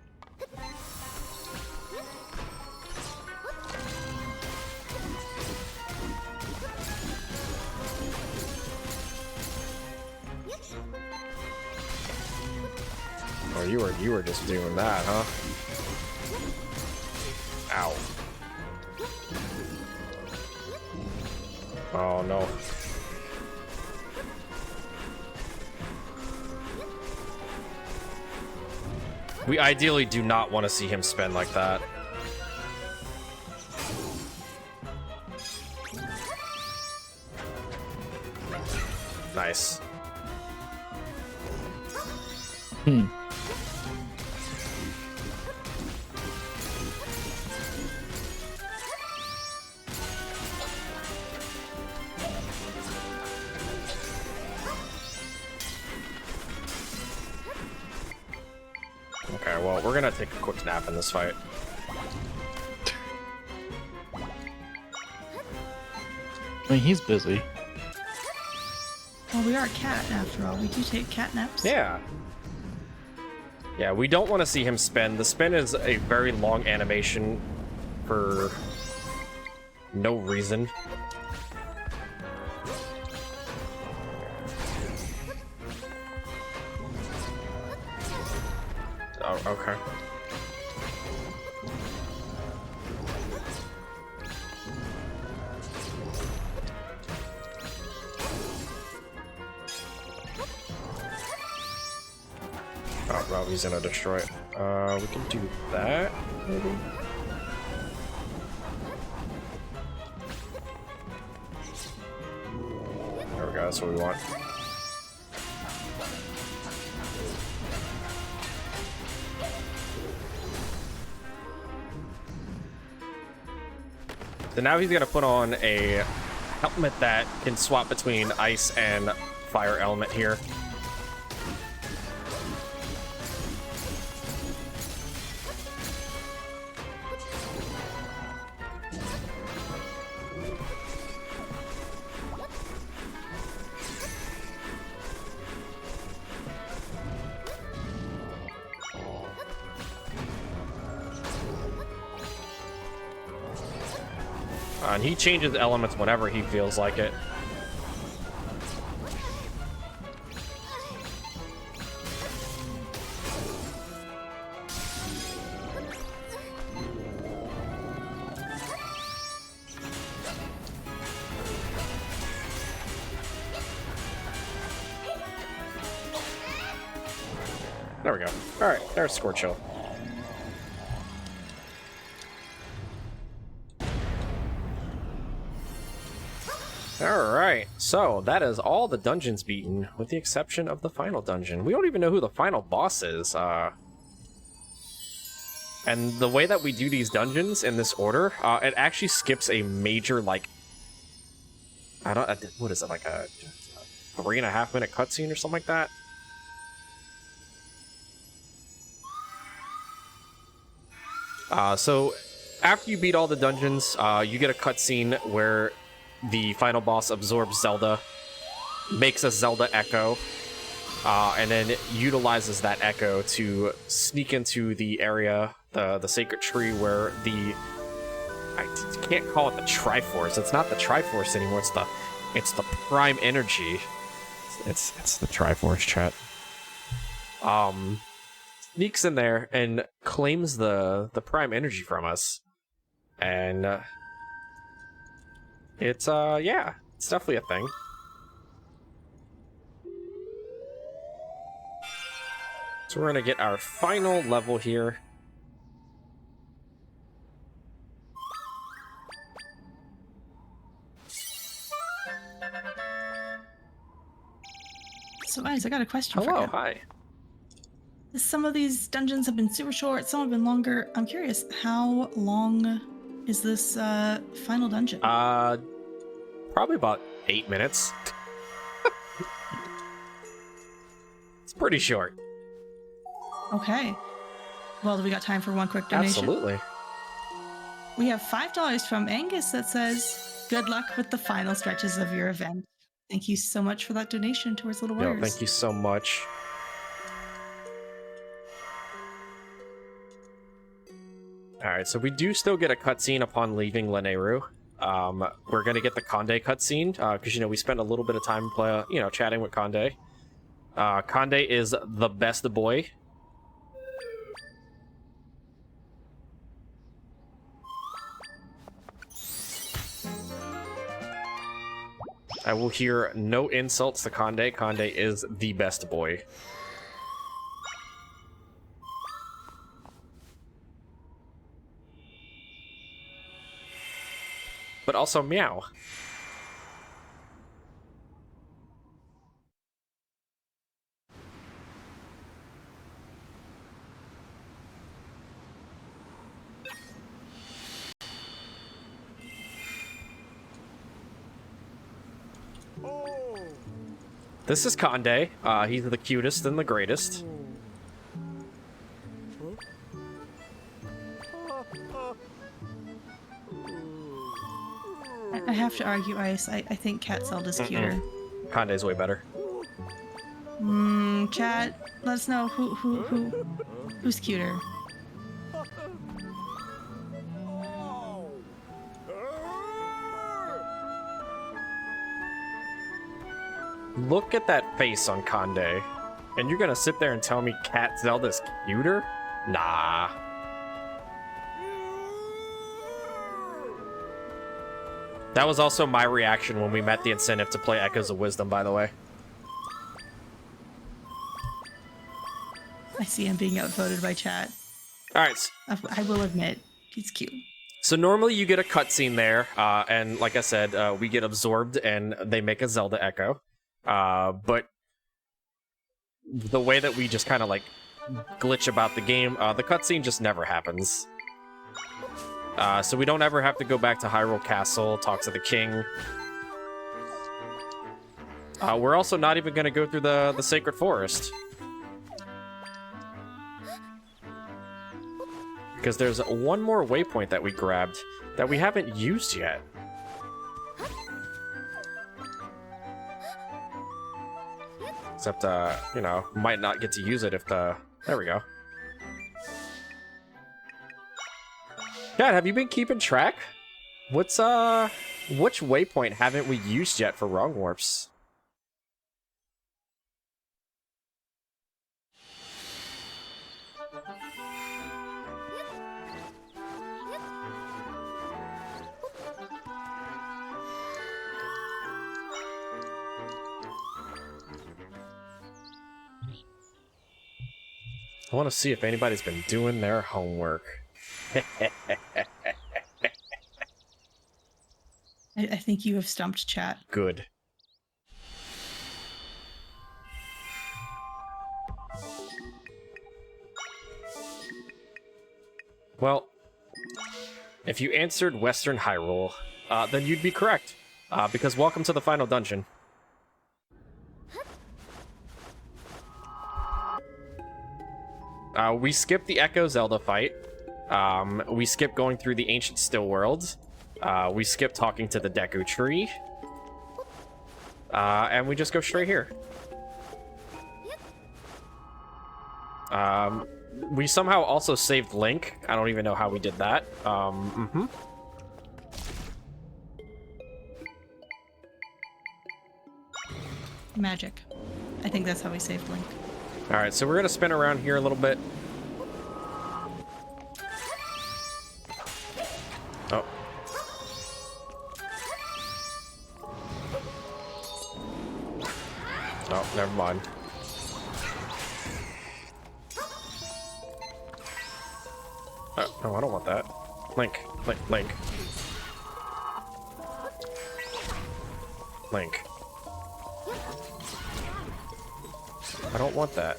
Oh, you were just doing that, huh? Ow. Oh no. We ideally do not want to see him spin like that. Nice. Okay, well, we're gonna take a quick nap in this fight. I mean, he's busy. Well, we are a cat after all. We do take cat naps. Yeah. Yeah, we don't want to see him spin. The spin is a very long animation for no reason. Oh, okay. Oh, well, he's gonna destroy it. We can do that, maybe? There we go, that's what we want. So now he's gonna put on a helmet that can swap between ice and fire element here. And he changes elements whenever he feels like it. There we go. Alright, there's Scorchill. Alright, so that is all the dungeons beaten, with the exception of the final dungeon. We don't even know who the final boss is. And the way that we do these dungeons in this order, it actually skips a major, like... what is it, like a 3.5-minute cutscene or something like that. So after you beat all the dungeons, you get a cutscene where the final boss absorbs Zelda, makes a Zelda echo, and then utilizes that echo to sneak into the area, the sacred tree where I can't call it the Triforce. It's not the Triforce anymore. It's the Prime Energy. It's the Triforce, chat. Sneaks in there and claims the Prime Energy from us, and it's definitely a thing. So we're gonna get our final level here. So, Ice, I got a question for Hello, you. hi. Some of these dungeons have been super short, some have been longer. I'm curious, how long is this final dungeon? Probably about 8 minutes. It's pretty short. Okay. Well, do we got time for one quick donation? Absolutely. We have $5 from Angus that says, "Good luck with the final stretches of your event." Thank you so much for that donation towards Little Warriors. Yo, thank you so much. Alright, so we do still get a cutscene upon leaving Lanayru. We're gonna get the Conde cutscene, because, we spent a little bit of time chatting with Conde. Conde is the best boy. I will hear no insults to Conde. Conde is the best boy. But also meow. This is Conde. He's the cutest and the greatest. I have to argue, Ice. I think Cat Zelda's cuter. Conde's way better. Chat, let us know who's cuter. Look at that face on Conde. And you're gonna sit there and tell me Cat Zelda's cuter? Nah. That was also my reaction when we met the incentive to play Echoes of Wisdom, by the way. I see him being outvoted by chat. Alright. I will admit, he's cute. So normally you get a cutscene there, and like I said, we get absorbed and they make a Zelda echo. But the way that we just kind of glitch about the game, the cutscene just never happens. So we don't ever have to go back to Hyrule Castle, talk to the king. We're also not even going to go through the Sacred Forest. Because there's one more waypoint that we grabbed that we haven't used yet. Except, might not get to use it if the... There we go. Dad, have you been keeping track? Which waypoint haven't we used yet for Wrong Warps? I want to see if anybody's been doing their homework. I think you have stumped chat. Good. Well, if you answered Western Hyrule, then you'd be correct. Because welcome to the final dungeon. We skipped the Echo Zelda fight. We skipped going through the Ancient Still World. We skipped talking to the Deku Tree. And we just go straight here. We somehow also saved Link. I don't even know how we did that. Magic. I think that's how we saved Link. All right, so we're gonna spin around here a little bit. Oh. Oh, never mind. Oh, no, I don't want that. Link. Link. I don't want that.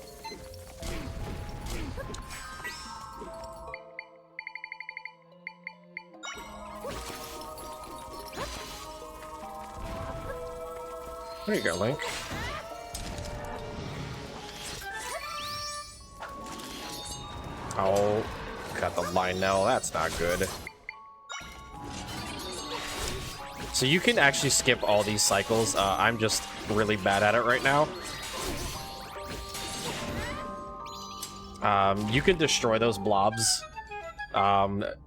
There you go, Link. Oh, got the line now. That's not good. So you can actually skip all these cycles. I'm just really bad at it right now. You can destroy those blobs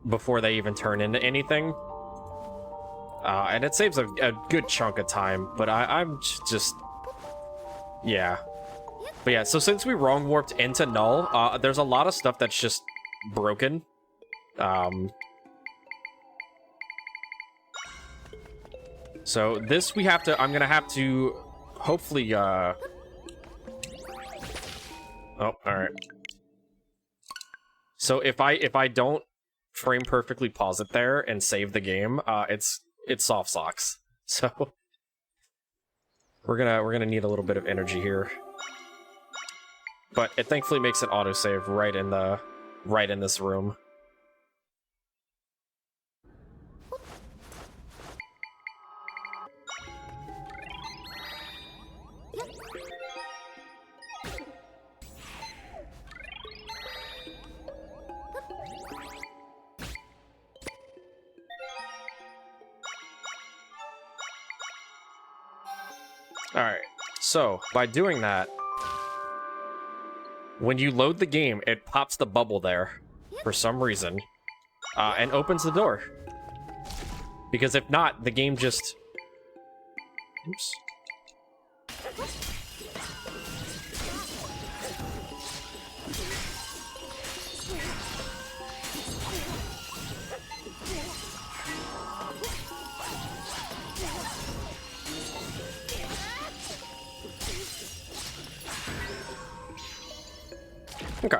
before they even turn into anything. And it saves a good chunk of time, but I'm just... Yeah. But yeah, so since we wrong warped into Null, there's a lot of stuff that's just broken. So this we have to... I'm gonna have to hopefully... Oh, alright. So if I don't frame perfectly pause it there and save the game, it's soft socks. So we're gonna need a little bit of energy here. But it thankfully makes it autosave right in this room. Alright, so by doing that, when you load the game, it pops the bubble there for some reason and opens the door. Because if not, the game just... Oops. Okay.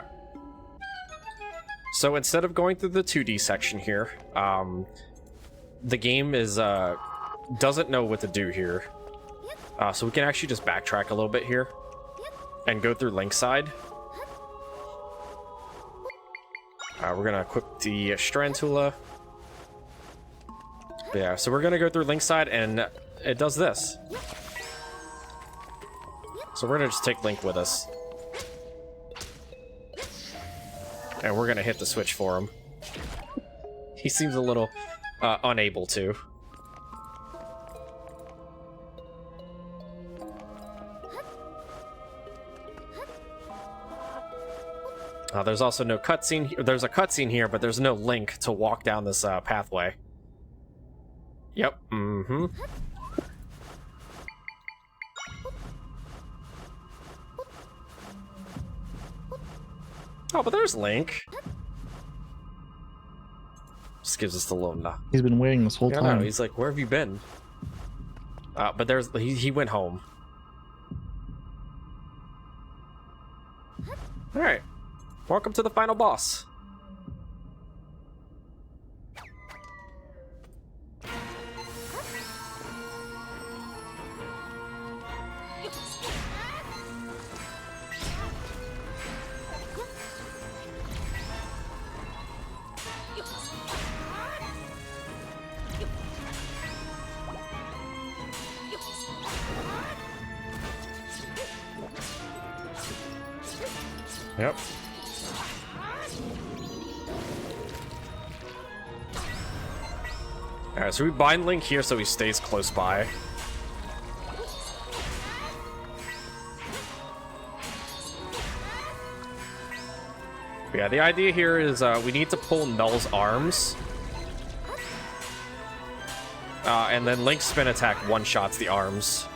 So instead of going through the 2D section here, the game is doesn't know what to do here. So we can actually just backtrack a little bit here and go through Link's side. We're gonna equip the Strantula. Yeah, so we're gonna go through Link's side and it does this. So we're gonna just take Link with us. And we're gonna hit the switch for him. He seems a little unable to. There's also no cutscene. There's a cutscene here, but there's no Link to walk down this pathway. Yep. Mm-hmm. Oh, but there's Link. Just gives us the little nod. He's been waiting this whole time. No, he's like, where have you been? But there's he went home. All right, welcome to the final boss. Yep. Alright, so we bind Link here so he stays close by. But yeah, the idea here is we need to pull Null's arms. And then Link's spin attack one-shots the arms.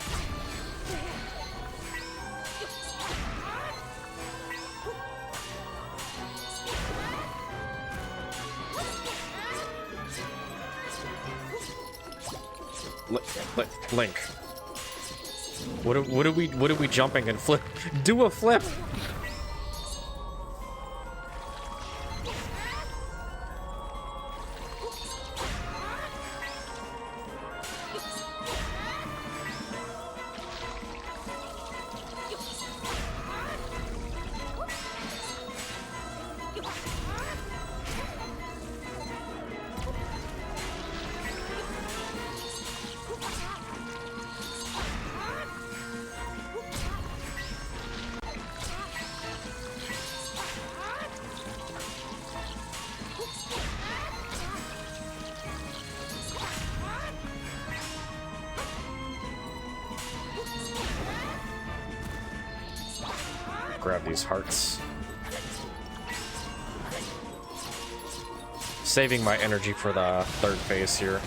Link. What are we jumping and flip? Do a flip! Grab these hearts. Saving my energy for the third phase here.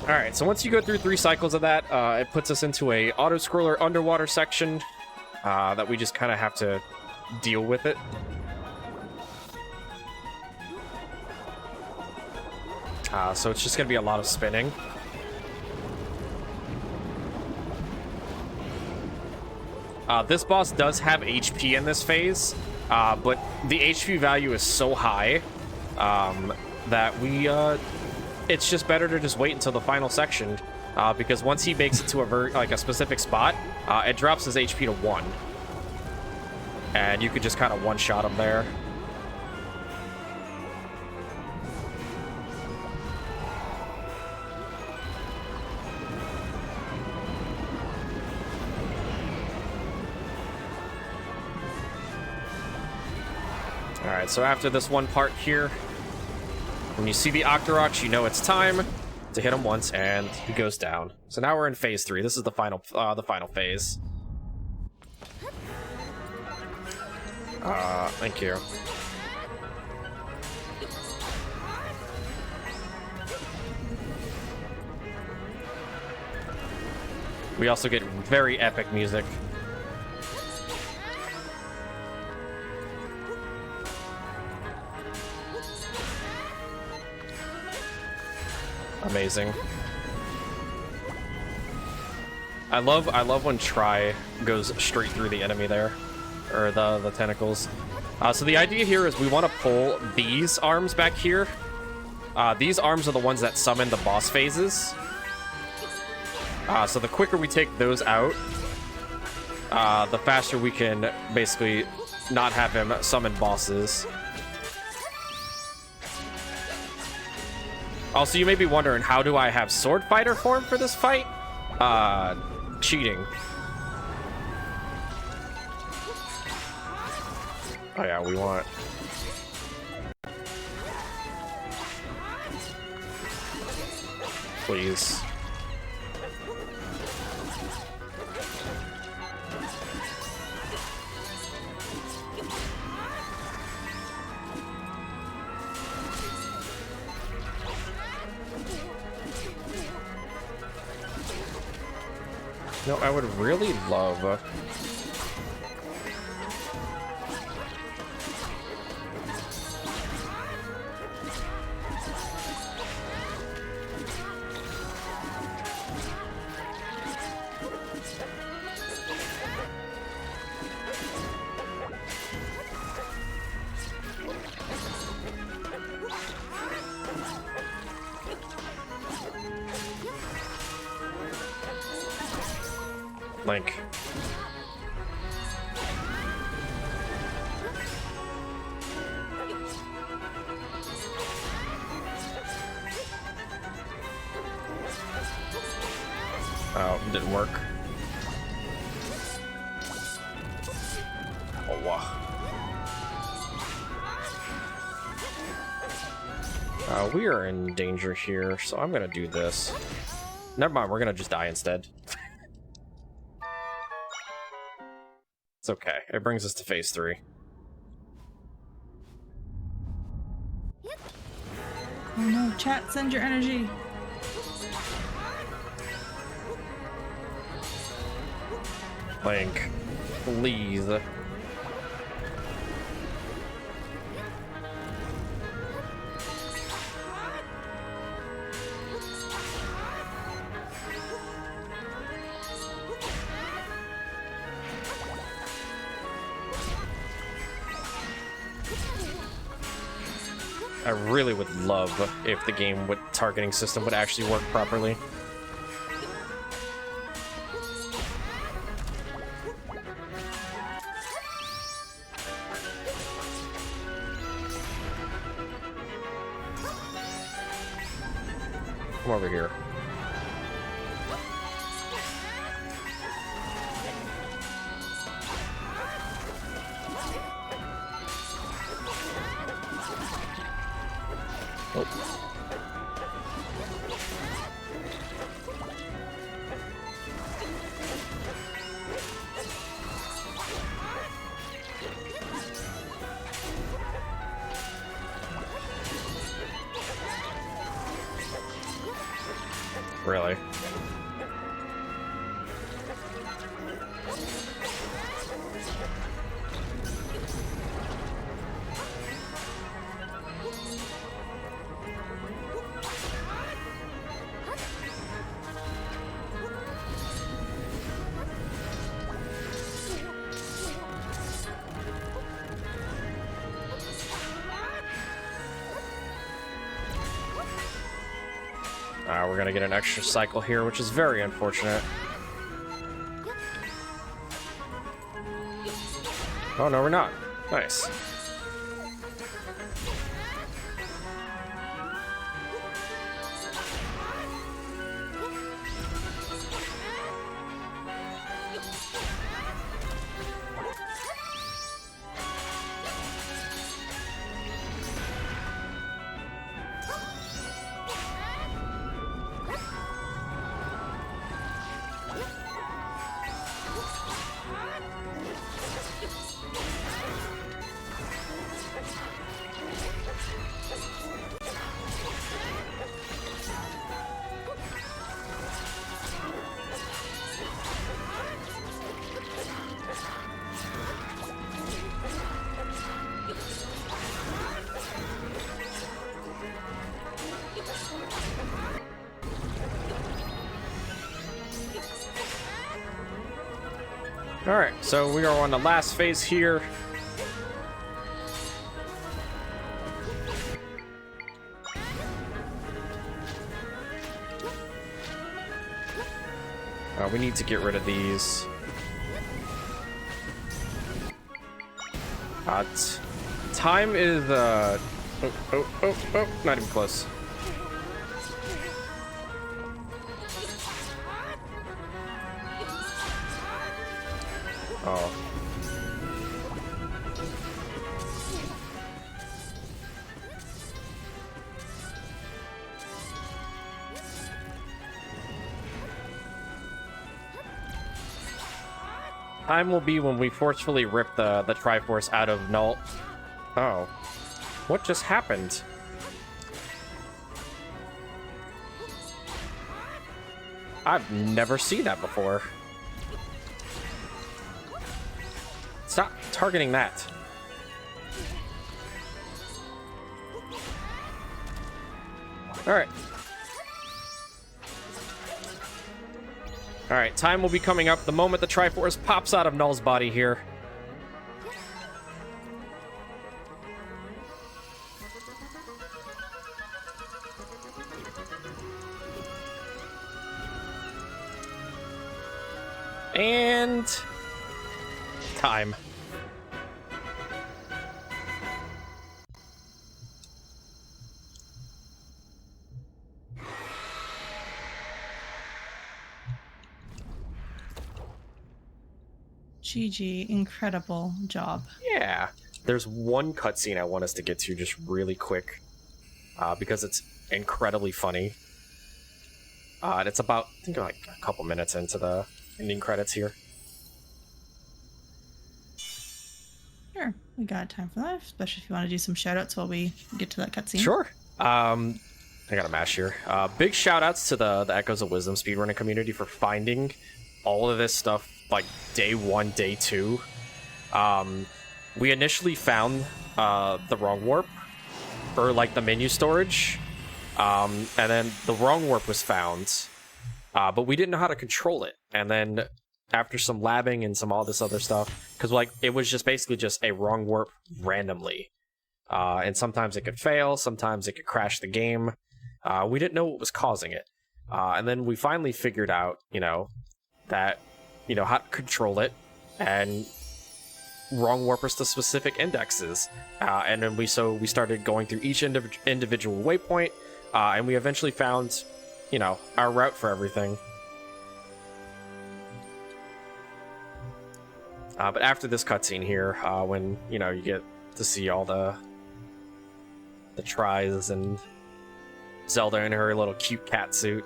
Alright, so once you go through 3 cycles of that, it puts us into a auto-scroller underwater section that we just kind of have to deal with it. So it's just going to be a lot of spinning. This boss does have HP in this phase, but the HP value is so high that it's just better to just wait until the final section, because once he makes it to a specific spot, it drops his HP to 1, and you could just kind of one-shot him there. Alright, so after this one part here, when you see the Octoroks, you know it's time to hit him once, and he goes down. So now we're in phase 3. This is the final phase. Thank you. We also get very epic music. Amazing. I love when Tri goes straight through the enemy there, or the tentacles. So the idea here is we want to pull these arms back here. These arms are the ones that summon the boss phases. So the quicker we take those out, the faster we can basically not have him summon bosses. Also, you may be wondering, how do I have Sword Fighter form for this fight? Cheating. Oh yeah, we want... Please. No, I would really love... Link. Oh, it didn't work. Oh, wow. We are in danger here, so I'm gonna do this. Never mind, we're gonna just die instead. It's okay. It brings us to phase 3. Oh no, chat, send your energy. Link, please. I really would love if the game with targeting system would actually work properly. Come over here. Oh. Really? We're gonna get an extra cycle here, which is very unfortunate. Oh, no, we're not. Nice. Alright, so we are on the last phase here. We need to get rid of these. Time is, oh, not even close. Oh. Time will be when we forcefully rip the Triforce out of Null. Oh. What just happened? I've never seen that before. Stop targeting that. Alright. Alright, time will be coming up the moment the Triforce pops out of Null's body here. And... time. GG, incredible job. Yeah. There's one cutscene I want us to get to just really quick. because it's incredibly funny. And it's about, I think, like a couple minutes into the ending credits here. Sure, we got time for that, especially if you want to do some shout-outs while we get to that cutscene. Sure. I got a mash here. Big shout-outs to the Echoes of Wisdom speedrunning community for finding all of this stuff, like, day 1, day 2. We initially found the wrong warp, or, like, the menu storage, and then the wrong warp was found, but we didn't know how to control it, and then after some labbing and some all this other stuff, because like it was just basically just a wrong warp randomly, and sometimes it could fail, sometimes it could crash the game. We didn't know what was causing it, and then we finally figured out, that how to control it, and wrong warpers to specific indexes, and then we started going through each individual waypoint, and we eventually found, our route for everything. But after this cutscene here, when, you get to see all the tries and Zelda in her little cute cat suit.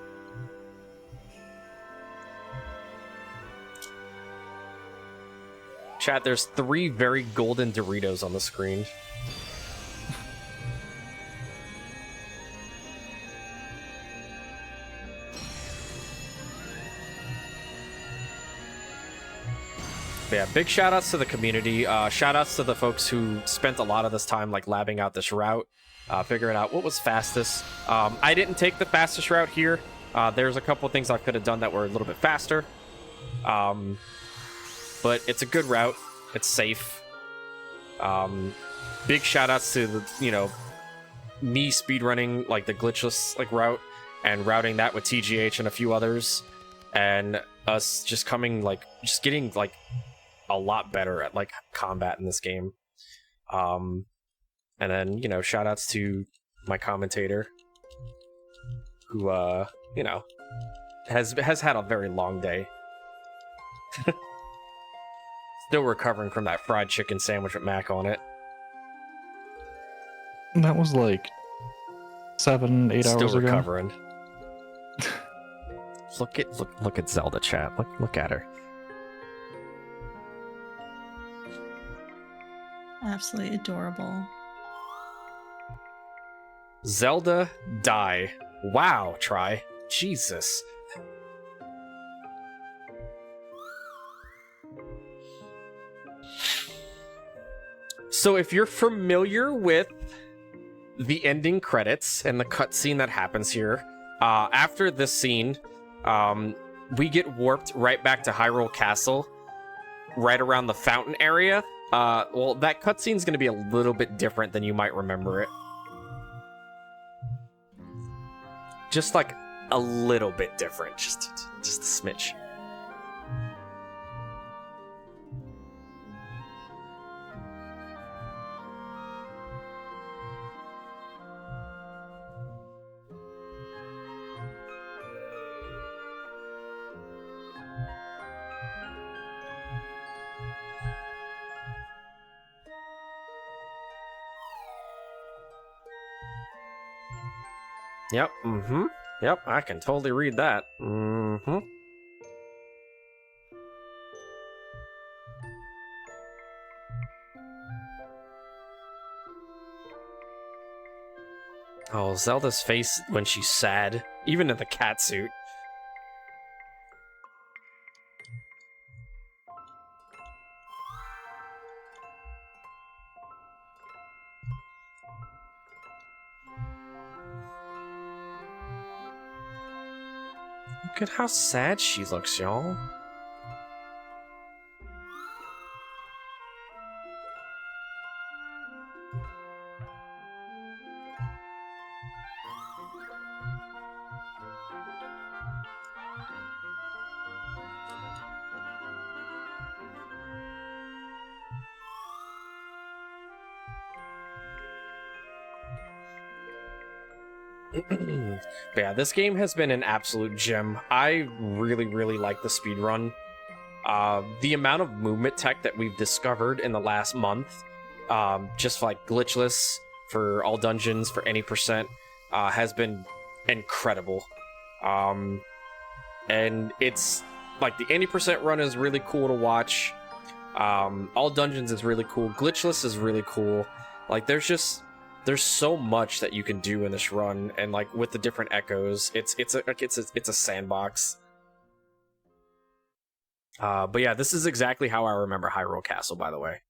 Chat, there's 3 very golden Doritos on the screen. Yeah, big shout-outs to the community. Shout-outs to the folks who spent a lot of this time, like, labbing out this route, figuring out what was fastest. I didn't take the fastest route here. There's a couple of things I could have done that were a little bit faster. But it's a good route. It's safe. Big shout-outs to the, me speedrunning, like, the glitchless, like, route, and routing that with TGH and a few others, and us just getting, like, a lot better at, like, combat in this game. And then, shout outs to my commentator, who, has had a very long day. Still recovering from that fried chicken sandwich with mac on it. That was like 7-8 hours ago. Still recovering. Look at Zelda, chat. Look at her. Absolutely adorable. Zelda, die. Wow, try. Jesus. So if you're familiar with the ending credits and the cutscene that happens here, after this scene, we get warped right back to Hyrule Castle, right around the fountain area. Well, that cutscene's going to be a little bit different than you might remember it. Just like a little bit different, just a smidge. Yep, Yep, I can totally read that. Oh, Zelda's face when she's sad, even in the cat suit. Look at how sad she looks, y'all. But yeah, this game has been an absolute gem. I really, really like the speedrun. The amount of movement tech that we've discovered in the last month, just like glitchless for all dungeons for any percent, has been incredible. And it's like the 80% run is really cool to watch. All dungeons is really cool. Glitchless is really cool. Like there's so much that you can do in this run, and like with the different echoes, it's a sandbox. But yeah, this is exactly how I remember Hyrule Castle, by the way.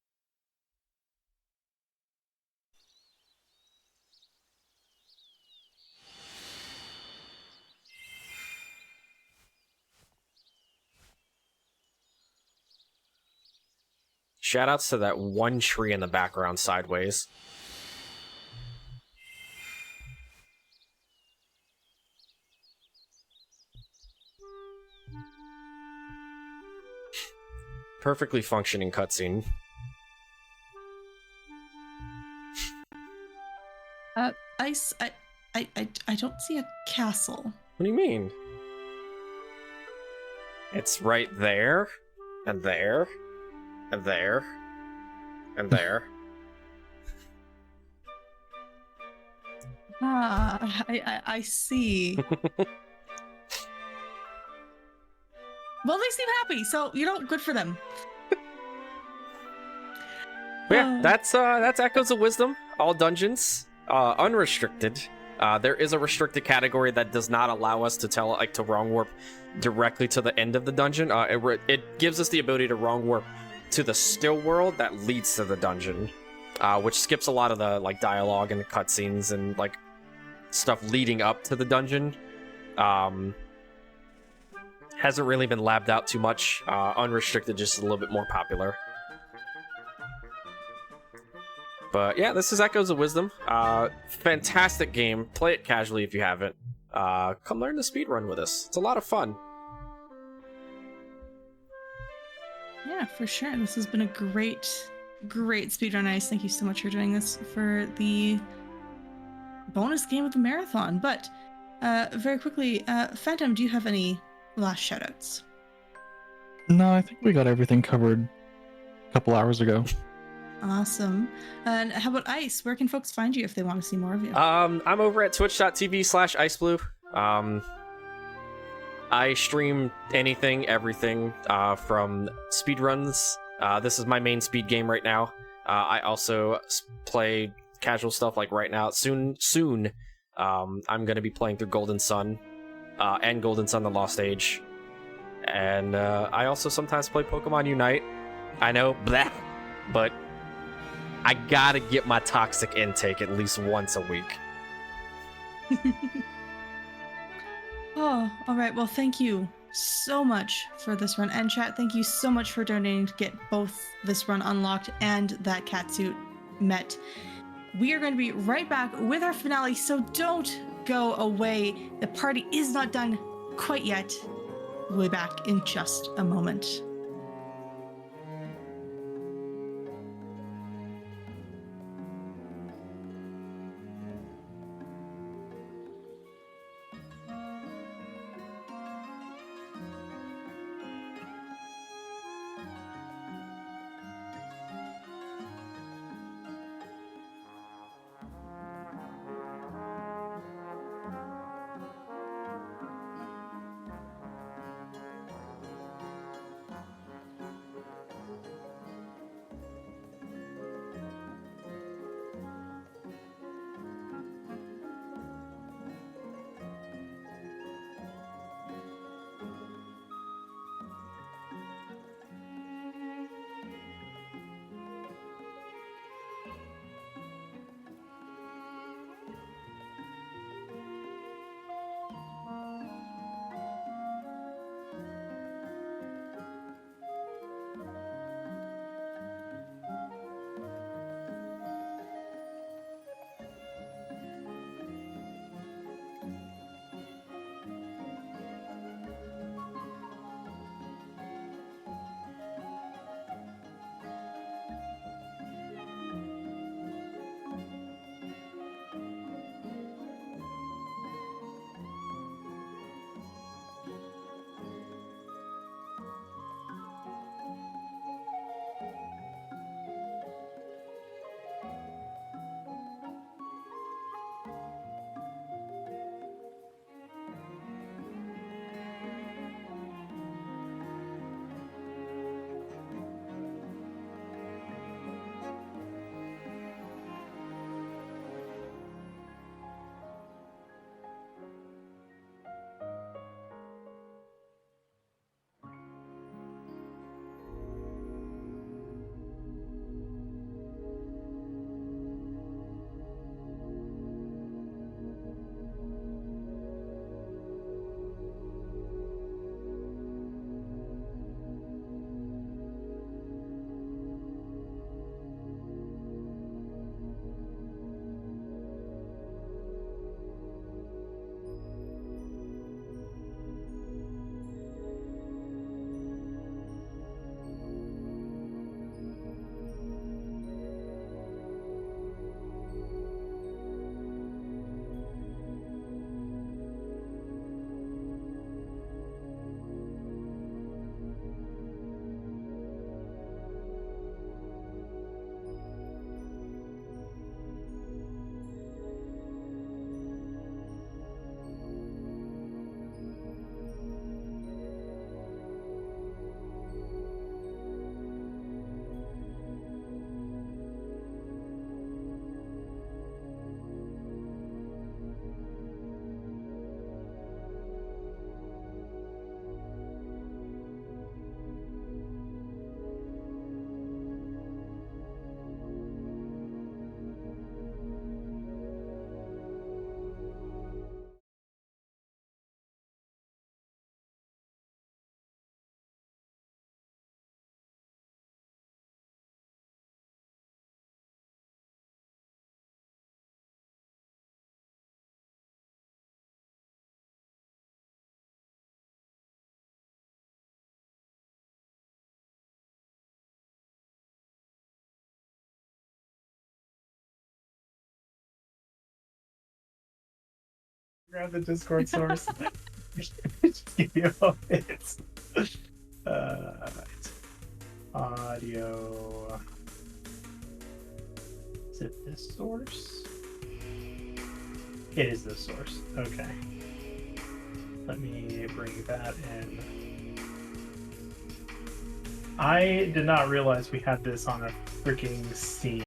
Shoutouts to that one tree in the background sideways. Perfectly functioning cutscene. Ice, I don't see a castle. What do you mean? It's right there, and there, and there, and there. I see. Well, they seem happy, so good for them. But yeah, that's Echoes of Wisdom. All dungeons, unrestricted. There is a restricted category that does not allow us to to wrong warp directly to the end of the dungeon. It gives us the ability to wrong warp to the still world that leads to the dungeon, which skips a lot of the like dialogue and the cutscenes and like stuff leading up to the dungeon. Hasn't really been labbed out too much. Unrestricted just a little bit more popular. But yeah, this is Echoes of Wisdom. Fantastic game. Play it casually if you haven't. Come learn the speedrun with us. It's a lot of fun. Yeah, for sure. This has been a great speedrun. Ice. Thank you so much for doing this for the bonus game of the marathon. But very quickly, Phantom, do you have any last shoutouts? No, I think we got everything covered a couple hours ago. Awesome. And how about Ice? Where can folks find you if they want to see more of you? I'm over at twitch.tv/Iceblue. I stream anything, everything, from speedruns. This is my main speed game right now. I also play casual stuff like right now. Soon, I'm going to be playing through Golden Sun and Golden Sun: The Lost Age. And I also sometimes play Pokemon Unite. I know, blah, but I gotta get my toxic intake at least once a week. Oh, all right. Well, thank you so much for this run. And chat, thank you so much for donating to get both this run unlocked and that catsuit met. We are going to be right back with our finale, so don't go away. The party is not done quite yet. We'll be back in just a moment. Grab the Discord source. Just give you a bit. Audio. Is it this source? It is this source. Okay. Let me bring that in. I did not realize we had this on a freaking scene.